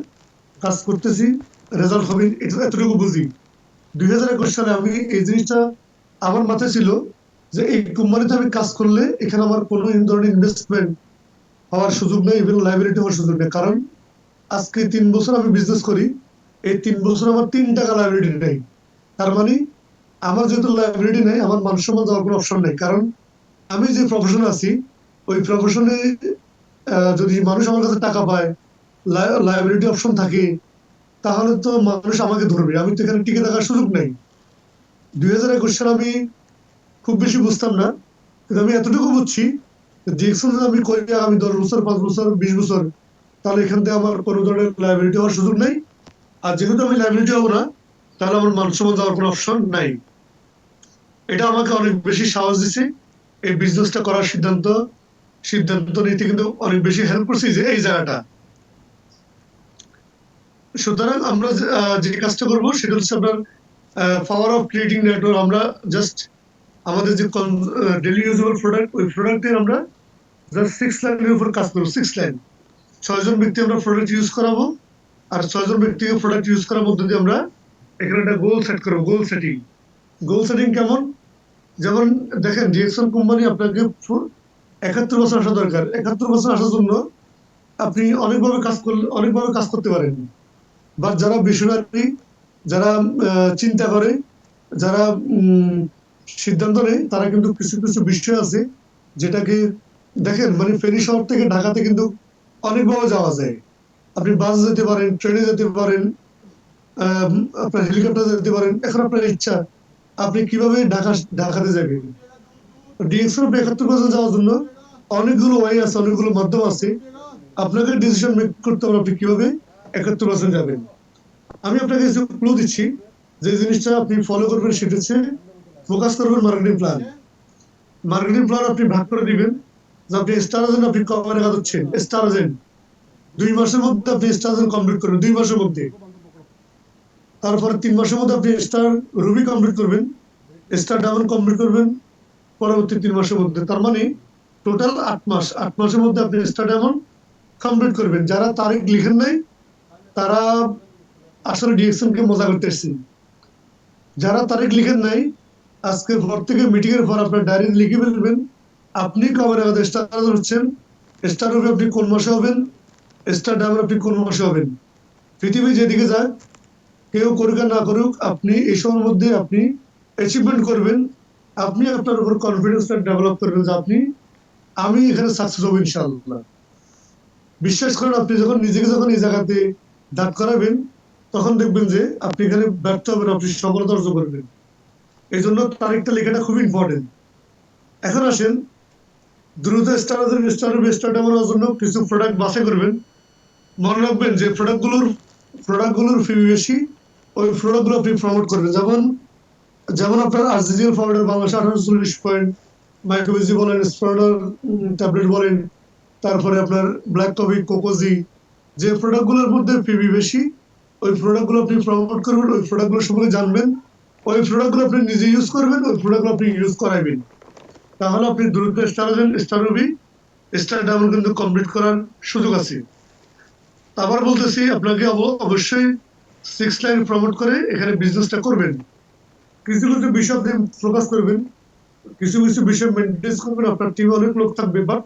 S1: কাজ করতেছি, রেজাল্ট হবে এতটুকু বুঝি। 2021 সালে আমি এই জিনিসটা আমার মাথায় ছিল যে এই কোম্পানিতে আমি কাজ করলে এখানে আমার কোনো ধরনের ইনভেস্টমেন্ট হওয়ার সুযোগ নেই, ইভেন লাইবিলিটি হওয়ার সুযোগ নেই। কারণ আজকে 3 বছর আমি বিজনেস করি, এই 3 বছর আমার 3 টাকা লাইবিলিটি নেই। তার মানে আমার যেহেতু লাইবিলিটি নেই, আমার মান সম্মান যাওয়ার কোনো অপশন নেই। কারণ আমি যে প্রফেশনে আছি ওই প্রফেশনে যদি মানুষ আমার কাছে টাকা পায়, লাইবিলিটি অপশন থাকে, তাহলে তো মানুষ আমাকে ধরবে। আমি তো এখানে টিকে থাকার সুযোগ নেই। 2021 সালে আমি খুব বেশি বুঝতাম না, কিন্তু আমি এতটুকু বুঝছি ডিএক্সএল যদি আমি করি আগামী 10 বছর, 5 বছর, 20 বছর, তাহলে এখান থেকে আমার কোনো ধরনের লাইবিলিটি হওয়ার সুযোগ নেই। আর যেহেতু আমি লাইবিলিটি হবো না, তাহলে আমার মান সম্মান যাওয়ার কোনো অপশন নাই। এটা আমাকে অনেক বেশি সাহস দিছে এই বিজনেসটা করার সিদ্ধান্ত সিদ্ধান্ত নিতে, কিন্তু অনেক বেশি হেল্প করছে যে এই জায়গাটা। সুতরাং আমরা যে কাজটা করবো সেটা হচ্ছে আপনার পাওয়ার অফ ক্রিয়েটিং নেটওয়ার্ক। আমরা জাস্ট আমাদের যে ডেলি ইউজেবল প্রোডাক্ট, ওই প্রোডাক্টের আমরা জাস্ট 6 লাইনের উপর কাজ করবো। 6 লাইন, 6 জন ব্যক্তি আমরা প্রোডাক্ট ইউজ করাবো, আর 6 জন ব্যক্তিকে প্রোডাক্ট ইউজ করার মধ্যে দিয়ে আমরা এখানে একটা গোল সেট করবো। গোল সেটিং, গোল সেটিং কেমন? যেমন দেখেন, ডিএক্সএল কোম্পানি আপনাকে 71 বছর আসা দরকার। 71 বছর আসার জন্য আপনি অনেকভাবে কাজ করতে পারেন। বা যারা বিশনারি, যারা চিন্তা করে, যারা সিদ্ধান্ত নেয়, তারা কিন্তু কিছু কিছু বিষয় আছে যেটাকে দেখেন, মানে ফেনী শহর থেকে ঢাকাতে কিন্তু অনেকভাবে যাওয়া যায়। আপনি বাসে যেতে পারেন, ট্রেনে যেতে পারেন, আপনার হেলিকপ্টারে যেতে পারেন। এখন আপনার ইচ্ছা আপনি কিভাবে ঢাকাতে যাবেন। ডিএক্সএল 71 বছর যাওয়ার জন্য অনেকগুলো ওয়ে আছে, অনেকগুলো মাধ্যম আছে। আপনাকে ডিসিশন মেক করতে হবে আপনি কিভাবে 71 বছর যাবেন। আমি আপনাকে কিছু ক্লু দিচ্ছি, যে জিনিসটা আপনি ফলো করবেন সেটা হচ্ছে ফোকাস করবেন মার্কেটিং প্ল্যান। মার্কেটিং প্ল্যান আপনি ভাগ করে দিবেন যে আপনি স্টার এজেন্ট আপনি কবে নাগাদ হচ্ছেন। স্টার এজেন্ট 2 মাসের মধ্যে আপনি স্টার এজেন্ট কমপ্লিট করবেন, 2 মাসের মধ্যে। তারপরে 3 মাসের মধ্যে আপনি স্টার রুবি কমপ্লিট করবেন, স্টার ডায়মন্ড কমপ্লিট করবেন পরবর্তী 3 মাসের মধ্যে। তার মানে টোটাল 8 মাস। 8 মাসের মধ্যে আপনি স্টার ডায়মন্ড কমপ্লিট করবেন। যারা তারিখ লিখেন নাই তারা আসলে ডিএক্সএন কে মজা করতে এসেছেন। যারা তারিখ লিখেন নাই, আজকের পর থেকে মিটিং এর পর আপনার ডায়েরি লিখে ফেলবেন আপনি কবে নাগাদ স্টার হচ্ছেন, স্টার রুবি আপনি কোন মাসে হবেন, স্টার ডায়মন্ড আপনি কোন মাসে হবেন। পৃথিবী যেদিকে যায়, কেউ করুক আর না করুক, আপনি এই সময়ের মধ্যে আপনি অ্যাচিভমেন্ট করবেন। আপনি আপনার উপর কনফিডেন্সটা ডেভেলপ করবেন যে আমি এখানে সাকসেস হবো ইনশাআল্লাহ। বিশ্বাস করেন, আপনি যখন এই জায়গাতে দাঁড় করাবেন, তখন দেখবেন যে আপনি এখানে ব্যর্থ হবেন, আপনি সফলতা অর্জন করবেন। এই জন্য তারিখটা লেখাটা খুব ইম্পর্টেন্ট। এখন আসেন, দ্রুত স্টার ডায়মন্ড জন্য কিছু প্রোডাক্ট বাছাই করবেন। মনে রাখবেন যে প্রোডাক্টগুলোর ফি বেশি, ওই প্রোডাক্টগুলো আপনি প্রমোট করবেন। যেমন যেমন আপনার আরজিজিএল পাউডার বাংলাদেশ 1840 পয়েন্ট, মাইক্রোবিজি বলেন, স্পাউডার ট্যাবলেট বলেন, তারপরে আপনার ব্ল্যাক কফি, কোকোজি, যে প্রোডাক্টগুলোর মধ্যে পিবি বেশি, ওই প্রোডাক্টগুলো আপনি প্রমোট করবেন, ওই প্রোডাক্টগুলো সম্পর্কে জানবেন, ওই প্রোডাক্টগুলো আপনি নিজে ইউজ করবেন, ওই প্রোডাক্টগুলো আপনি ইউজ করাইবেন। তাহলে আপনি দ্রুত স্টার রবি, স্টার ডায়মন্ড কিন্তু কমপ্লিট করার সুযোগ আছে। আবার বলতেছি, আপনাকে অবশ্যই 6 লাইন প্রমোট করে এখানে বিজনেসটা করবেন। কিছু কিছু বিষয় আপনি ফোকাস করবেন, কিছু কিছু বিষয় মেনটেন করবেন। আপনার টিমে অনেক লোক থাকবে, বাট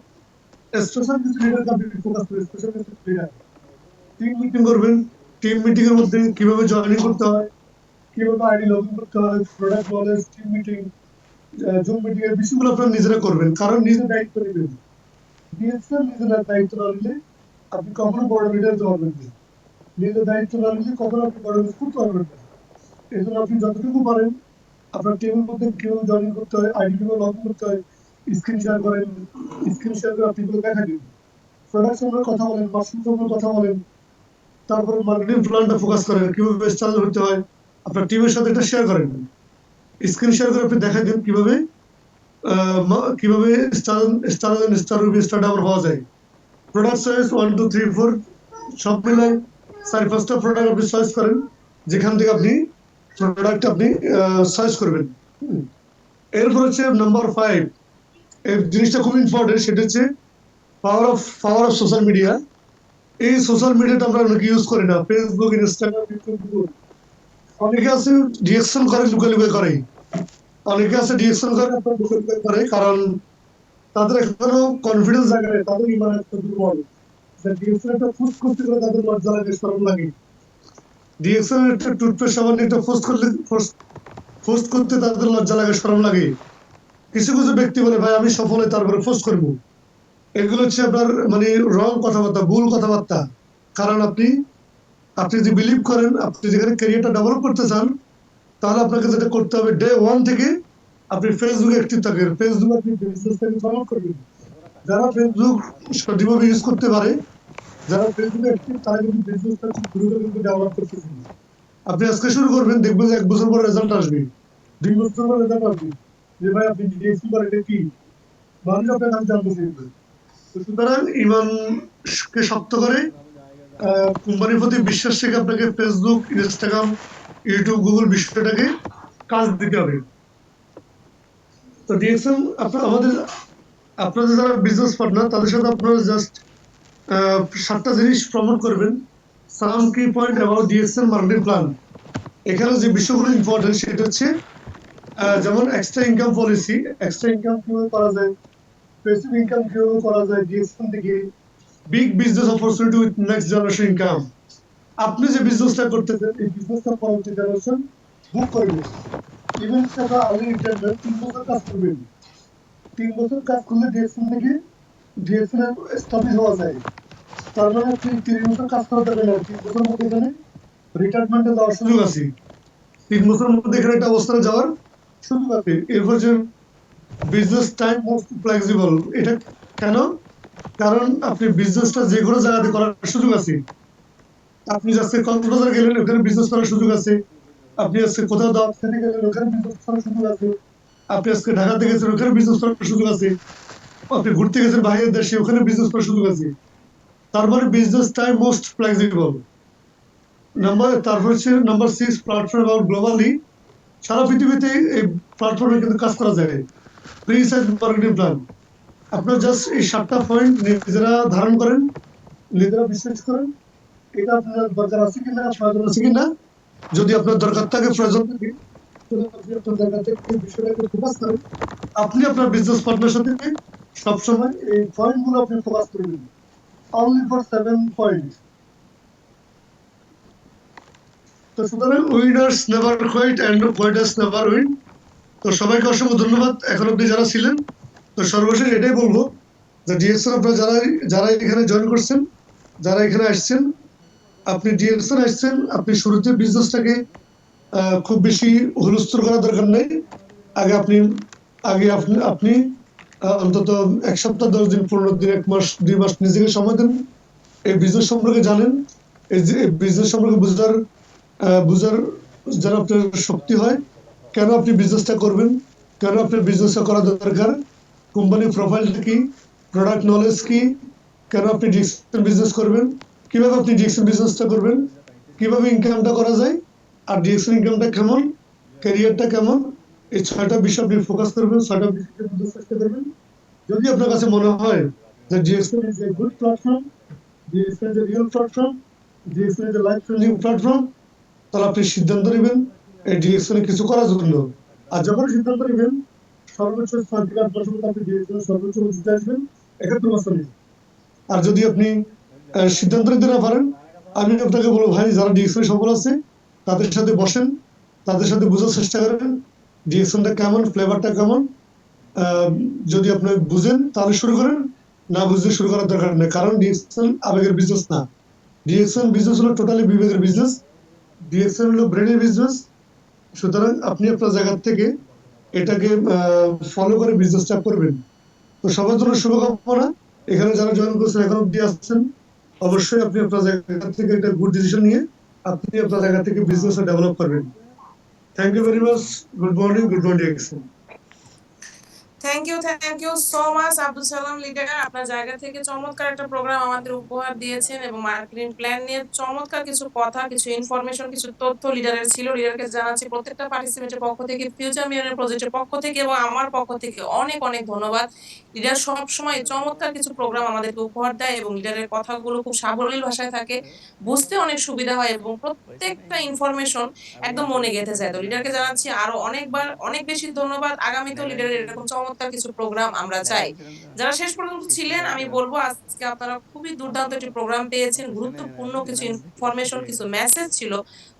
S1: স্পেশাল কিছু লিডারকে আপনি ফোকাস করবেন। স্পেশাল কিছু লিডার টিম মিটিং করবেন। টিম মিটিং এর মধ্যে কিভাবে জয়েনিং করতে হয়, কিভাবে আইডি লগ ইন করতে হয়, product knowledge, team meeting, zoom meeting এর বিষয়গুলো আপনারা নিজেরা করবেন, কারণ নিজের দায়িত্ব নেবেন। ডিএসএল নিজের দায়িত্ব না নিলে আপনি কখনো বড় লিডার হতে পারবেন না। নিজের দায়িত্ব না নিলে কখনো আপনি বড় কিছু করতে পারবেন না। এই জন্য আপনি যতটুকু পারেন আপনার টিমের মধ্যে কিভাবে জয়েন করতে হয়, আইডি কিভাবে লগ ইন করতে হয়, স্ক্রিন শেয়ার করেন। স্ক্রিন শেয়ার করে আপনি দেখা দিন, প্রোডাক্ট সম্পর্কে কথা বলেন, মার্কেটিং সম্পর্কে কথা বলেন। তারপরে মার্কেটিং প্ল্যানটা ফোকাস করেন, কিভাবে স্টার হতে হয়, আপনার টিমের সাথে এটা শেয়ার করেন। স্ক্রিন শেয়ার করে আপনি দেখা দিন কিভাবে star star star Ruby star diamond হওয়া যায়। প্রোডাক্ট চয়েস 1 2 3 4 সব মিলাই 4-5টা প্রোডাক্ট আপনি চয়েস করেন, যেখান থেকে আপনি প্রোডাক্ট আপনি চয়েস করবেন। এরপর হচ্ছে নাম্বার 5, এই জিনিসটা খুব ইম্পর্টেন্ট, সেটা হচ্ছে পাওয়ার অফ সোশ্যাল মিডিয়া। এই সোশ্যাল মিডিয়াটা আমরা অনেকে ইউজ করি না। ফেসবুক, ইনস্টাগ্রাম, ইউটিউব, অনেকে আছে ডিএকশন করে, লুকালুকি করে। অনেকে আছে ডিএকশন করে, আপনার লুকালুকি করে, কারণ তাদের এখনো কনফিডেন্স জায়গা নেই, তাদের ইমান একটা দুর্বল। ডিএকশন একটা পোস্ট করতে গেলে তাদের লজ্জা লাগে, শরম লাগে। ডিএকশন একটা টুথপেস্ট সাবান একটা পোস্ট করতে তাদের লজ্জা লাগে, শরম লাগে। কিছু কিছু ব্যক্তি বলে, ভাই আমি সফল হই তারপরে পোস্ট করবো। এগুলো হচ্ছে আপনার মানে রং কথাবার্তা, ভুল কথাবার্তা। কারণ আপনি আপনি যদি বিলিভ করেন, আপনি যেখানে ক্যারিয়ারটা ডেভেলপ করতে চান, তাহলে আপনাকে যেটা করতে হবে, ডে 1 থেকে আপনি ফেসবুকে অ্যাক্টিভ থাকেন। ফেসবুক আপনি বিজনেসটাকে প্রমোট করবেন। যারা ফেসবুক সঠিকভাবে ইউজ করতে পারে, যারা ফেসবুকে অ্যাক্টিভ তারা কিন্তু বিজনেসটা খুব দ্রুত কিন্তু ডেভেলপ করতেছেন। আপনি আজকে শুরু করবেন, দেখবেন যে 1 বছর পর রেজাল্ট আসবে, 2 বছর পর রেজাল্ট আসবে, যে ভাই আপনি ডিএসসি করেন এটা কি, মানুষ আপনার কাছে জানতে চাইবে। তো সুতরাং ইমানকে শক্ত করে কোম্পানির প্রতি বিশ্বাস থেকে আপনাকে ফেসবুক, ইনস্টাগ্রাম, ইউটিউব, গুগল বিষয়টাকে কাজ দিতে হবে। তো ডিএক্সএন আপনাদের যারা বিজনেস পার্টনার তাদের সাথে আপনারা জাস্ট 7টা জিনিস প্রমোট করবেন। সাম কি point about DXN marketing plan. এখানে যে বিষয়গুলো ইম্পর্টেন্ট সেটা হচ্ছে যেমন extra income policy, extra income কিভাবে করা যায়, প্যাসিভ ইনকাম কিভাবে করা যায় ডিএক্সএন থেকে, big business opportunity with next generation income. আপনি যে বিজনেসটা করতেছেন এই বিজনেসটা পরবর্তী জেনারেশন বুক করবে। ইভেন সেটা আর্লি রিটায়ারমেন্ট 3 বছর কাজ করবেন, 3 বছর কাজ করলে ডিএক্সএন থেকে ডিএক্সএন এস্টাবলিশ হওয়া যায়। তার মানে 3 বছর কাজ করা যাবে না, 3 বছরের মধ্যে এখানে রিটায়ারমেন্টে যাওয়ার সুযোগ আছে, 3 বছরের মধ্যে এখানে একটা অবস্থানে যাওয়ার সুযোগ আছে। এরপর যে বিজনেস টাইম মোস্ট ফ্লেক্সিবল, এটা কেন? কারণ আপনি বিজনেসটা যে কোনো জায়গাতে করার সুযোগ আছে। আপনি আজকে কক্সবাজার গেলেন, ওখানে বিজনেস করার সুযোগ আছে। আপনি আজকে কোথাও দাওয়াত খেতে গেলেন, ওখানে বিজনেস করার সুযোগ আছে। আপনি আজকে ঢাকাতে গেছেন, ওখানে বিজনেস করার সুযোগ আছে। আপনি ঘুরতে গেছেন বাইরের দেশে, ওখানে বিজনেস করার সুযোগ আছে। তারপরে বিজনেস টাইম মোস্ট ফ্লেক্সিবল। তারপর হচ্ছে নাম্বার 6 প্ল্যাটফর্ম অ্যাবাউট গ্লোবালি। সারা পৃথিবীতে এই প্ল্যাটফর্মে কিন্তু কাজ করা যায়। Precise marketing plan. আপনার জাস্ট এই 7টা পয়েন্ট নিজেরা ধারণ করেন, নিজেরা বিশ্বাস করেন। এটা আপনার দরকার আছে কিনা, প্রয়োজন আছে কিনা। যদি আপনার দরকার থাকে, প্রয়োজন থাকে, তাহলে আপনি আপনার দরকার থেকে এই বিষয়টাকে ফোকাস করেন। আপনি আপনার বিজনেস পার্টনার সাথে সবসময় এই পয়েন্টগুলো আপনি ফোকাস করবেন। Only for 7 point. তো সুতরাং winners never quit and quitters never win. তো সবাইকে অসংখ্য ধন্যবাদ এখন অব্দি যারা ছিলেন। তো সর্বশেষ এটাই বলবো যে ডিএক্সএন আপনারা যারা যারা এখানে জয়েন করছেন, যারা এখানে আসছেন, আপনি ডিএক্সএন আসছেন, আপনি শুরুতে বিজনেসটাকে খুব বেশি হুলস্থুল করার দরকার নেই। আগে আপনি আগে আপনি আপনি অন্তত 1 সপ্তাহ, 10 দিন, 15 দিন, 1 মাস, 2 মাস নিজেকে সময় দেন। এই বিজনেস সম্পর্কে জানেন, এই যে বিজনেস সম্পর্কে বুঝার যেন আপনার শক্তি হয়। কেন আপনি বিজনেসটা করবেন, কেন আপনার বিজনেসটা করা দরকার, কোম্পানির প্রোফাইলটা কি, প্রোডাক্ট নলেজ কি, কেন আপনি ডিএক্সএন বিজনেস করবেন, কিভাবে আপনি ডিএক্সএন বিজনেসটা করবেন, কিভাবে ইনকামটা করা যায়, আর ডিএক্সএন ইনকামটা কেমন, ক্যারিয়ারটা কেমন। এই 6টা বিষয় আপনি ফোকাস করবেন, 6টা বিষয় বুঝতে চেষ্টা করবেন। যদি আপনার কাছে মনে হয় যে DXN is a good platform, DXN is a real platform, DXN is a life changing platform, তাহলে আপনি সিদ্ধান্ত নেবেন এই ডিরেকশনে কিছু করার জন্য। আর যখন সিদ্ধান্ত নেবেন, সর্বোচ্চ 6 থেকে 8 মাসের মধ্যে আপনি ডিরেকশনে সর্বোচ্চ পৌঁছতে আসবেন 71 বছরে। আর যদি আপনি সিদ্ধান্ত নিতে না পারেন, আমি আপনাকে বলবো ভাই, যারা ডিরেকশনে সফল আছে তাদের সাথে বসেন, তাদের সাথে বোঝার চেষ্টা করেন ডিরেকশনটা কেমন, ফ্লেভারটা কেমন। যদি আপনি বুঝেন তাহলে শুরু করেন, না বুঝলে শুরু করার দরকার নেই। কারণ ডিরেকশন আবেগের বিজনেস না, ডিরেকশন বিজনেস হলো টোটালি বিবেকের বিজনেস, ডিরেকশন হলো ব্রেনের বিজনেস। সুতরাং আপনি আপনার জায়গা থেকে এটাকে ফলো করে বিজনেসটা করবেন। তো সবার জন্য শুভকামনা। এখানে যারা জয়েন করছেন, এখন অব্দি আসছেন, অবশ্যই আপনি আপনার জায়গা থেকে একটা গুড ডিসিশন নিয়ে আপনি আপনার জায়গা থেকে বিজনেসটা ডেভেলপ করবেন। Thank you very much. Good morning, good morning.
S3: Thank you so much Abdul Salam leader, আপনার জায়গা থেকে চমৎকার একটা প্রোগ্রাম আমাদের উপহার দিয়েছেন এবং মার্কেটিং প্ল্যান নিয়ে চমৎকার কিছু কথা, কিছু ইনফরমেশন, কিছু তথ্য লিডারের ছিল। লিডারকে জানাচ্ছি প্রত্যেকটা পার্টিসিপেন্টের পক্ষ থেকে, ফিউচার মিলিয়নিয়ার প্রজেক্টের পক্ষ থেকে এবং আমার পক্ষ থেকে অনেক অনেক ধন্যবাদ। লিডার সব সময় চমৎকার কিছু প্রোগ্রাম আমাদেরকে উপহার দেয় এবং লিডারের কথাগুলো খুব সাবলীল ভাষায় থাকে, বুঝতে অনেক সুবিধা হয় এবং প্রত্যেকটা ইনফরমেশন একদম মনে গেঁথে যায়। তো লিডারকে জানাচ্ছি আরো অনেকবার অনেক বেশি ধন্যবাদ। আগামীতেও লিডারের এরকম চমৎকার কিছু প্রোগ্রাম আমরা চাই। যারা শেষ পর্যন্ত ছিলেন, আমি বলবো আজকে আপনারা খুবই দুর্দান্ত একটি প্রোগ্রাম পেয়েছেন, গুরুত্বপূর্ণ কিছু ইনফরমেশন, কিছু মেসেজ ছিল।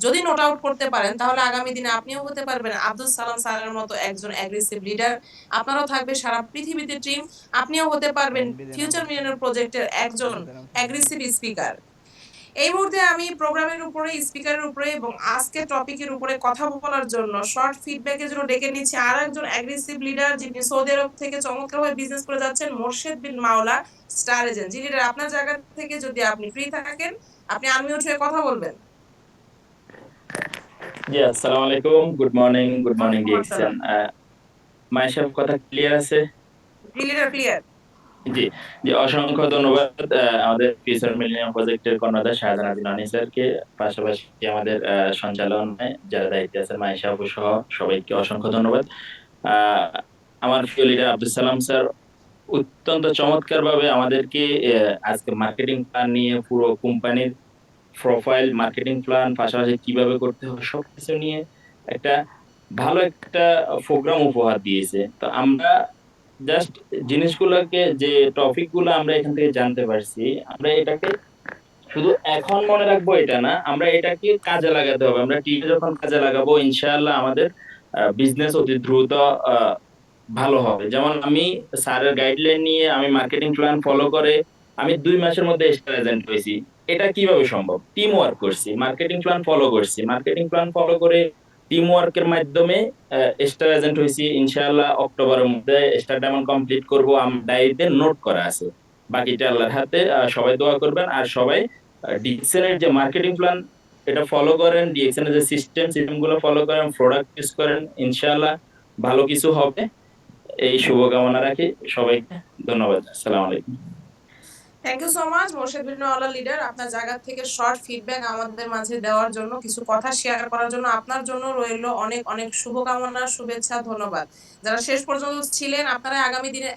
S3: যদি নোট আউট করতে পারেন তাহলে আগামী দিনে আপনিও হতে পারবেন আব্দুল সালাম স্যারের মতো একজন অ্যাগ্রেসিভ লিডার। আপনারাও থাকবে সারা পৃথিবীতে টিম, আপনিও হতে পারবেন ফিউচার মিলিয়নিয়ার প্রজেক্টের একজন অ্যাগ্রেসিভ স্পিকার। এই মুহূর্তে আমি প্রোগ্রামের উপরে, স্পিকারের উপরে এবং আজকের টপিকের উপরে কথা বলার জন্য শর্ট ফিডব্যাকের জন্য ডেকে নিচ্ছি আরেকজন অ্যাগ্রেসিভ লিডার, যিনি সৌদি আরব থেকে চমৎকারভাবে বিজনেস করে যাচ্ছেন, মোর্শেদ বিন মাওলা, স্টার এজেন্ট। জি লিডার, আপনার জায়গা থেকে যদি আপনি ফ্রি থাকেন, আপনি আনমিউট হয়ে কথা বলবেন।
S4: জি, আসসালামু আলাইকুম, গুড মর্নিং
S3: ওয়ালাইকুম
S4: ডিএক্সএন।
S3: আসসালাম।
S4: মায়ের সাহেব কথা ক্লিয়ার আছে?
S3: জি লিডার, ক্লিয়ার।
S4: জি জি, অসংখ্য ধন্যবাদ আমাদের ফিউচার মিলেনিয়াম প্রজেক্টের কর্ণধার শাহজাহান আদিন আনি স্যারকে, পাশাপাশি আমাদের সঞ্চালনায় যারা দায়িত্বে আছেন মায়ের সাহেব সহ সবাইকে অসংখ্য ধন্যবাদ। আহ, আমার প্রিয় লিডার আব্দুল সালাম স্যার অত্যন্ত চমৎকার ভাবে আমাদেরকে আজকে মার্কেটিং প্ল্যান নিয়ে, পুরো কোম্পানির প্রোফাইল, মার্কেটিং প্ল্যান, পাশাপাশি কিভাবে করতে হবে সবকিছু নিয়ে একটা ভালো একটা প্রোগ্রাম উপহার দিয়েছে। তো আমরা জাস্ট জিনিসগুলোকে, যে টপিক গুলো আমরা এখান থেকে জানতে পারছি, আমরা এটাকে শুধু এখন মনে রাখবো এটা না, আমরা এটাকে কাজে লাগাতে হবে। আমরা টিমে যখন কাজে লাগাবো ইনশাআল্লাহ আমাদের বিজনেস অতি দ্রুত আহ, ভালো হবে। যেমন আমি স্যারের গাইডলাইন নিয়ে আমি মার্কেটিং প্ল্যান ফলো করে আমি 2 মাসের মধ্যে স্টার এজেন্ট হয়েছি। এটা কিভাবে সম্ভব? টিম ওয়ার্ক করছি, মার্কেটিং প্ল্যান ফলো করছি, মার্কেটিং প্ল্যান ফলো করে টিম ওয়ার্কের মাধ্যমে স্টার এজেন্ট হয়েছি। ইনশাআল্লাহ অক্টোবরের মধ্যে স্টার ডায়মন্ড কমপ্লিট করব, আমার ডায়েরিতে নোট করা আছে। বাকিটা আল্লাহর হাতে। সবাই দোয়া করবেন, আর সবাই ডিএক্সএন এর যে মার্কেটিং প্ল্যান এটা ফলো করেন, ডিএক্সএন এর যে সিস্টেম গুলো ফলো করেন, প্রোডাক্ট ইউজ করেন, ইনশাআল্লাহ ভালো কিছু হবে। এই শুভকামনা রাখি। সবাইকে ধন্যবাদ। আসসালামু আলাইকুম।
S3: Thank you so much Morshed bin Mawla leader, আপনার জায়গা থেকে শর্ট ফিডব্যাক আমাদের মাঝে দেওয়ার জন্য, কিছু কথা শেয়ার করার জন্য। আপনার জন্য রইল অনেক অনেক শুভকামনা, শুভেচ্ছা, ধন্যবাদ। যারা শেষ পর্যন্ত ছিলেন, আপনারা আগামী দিনে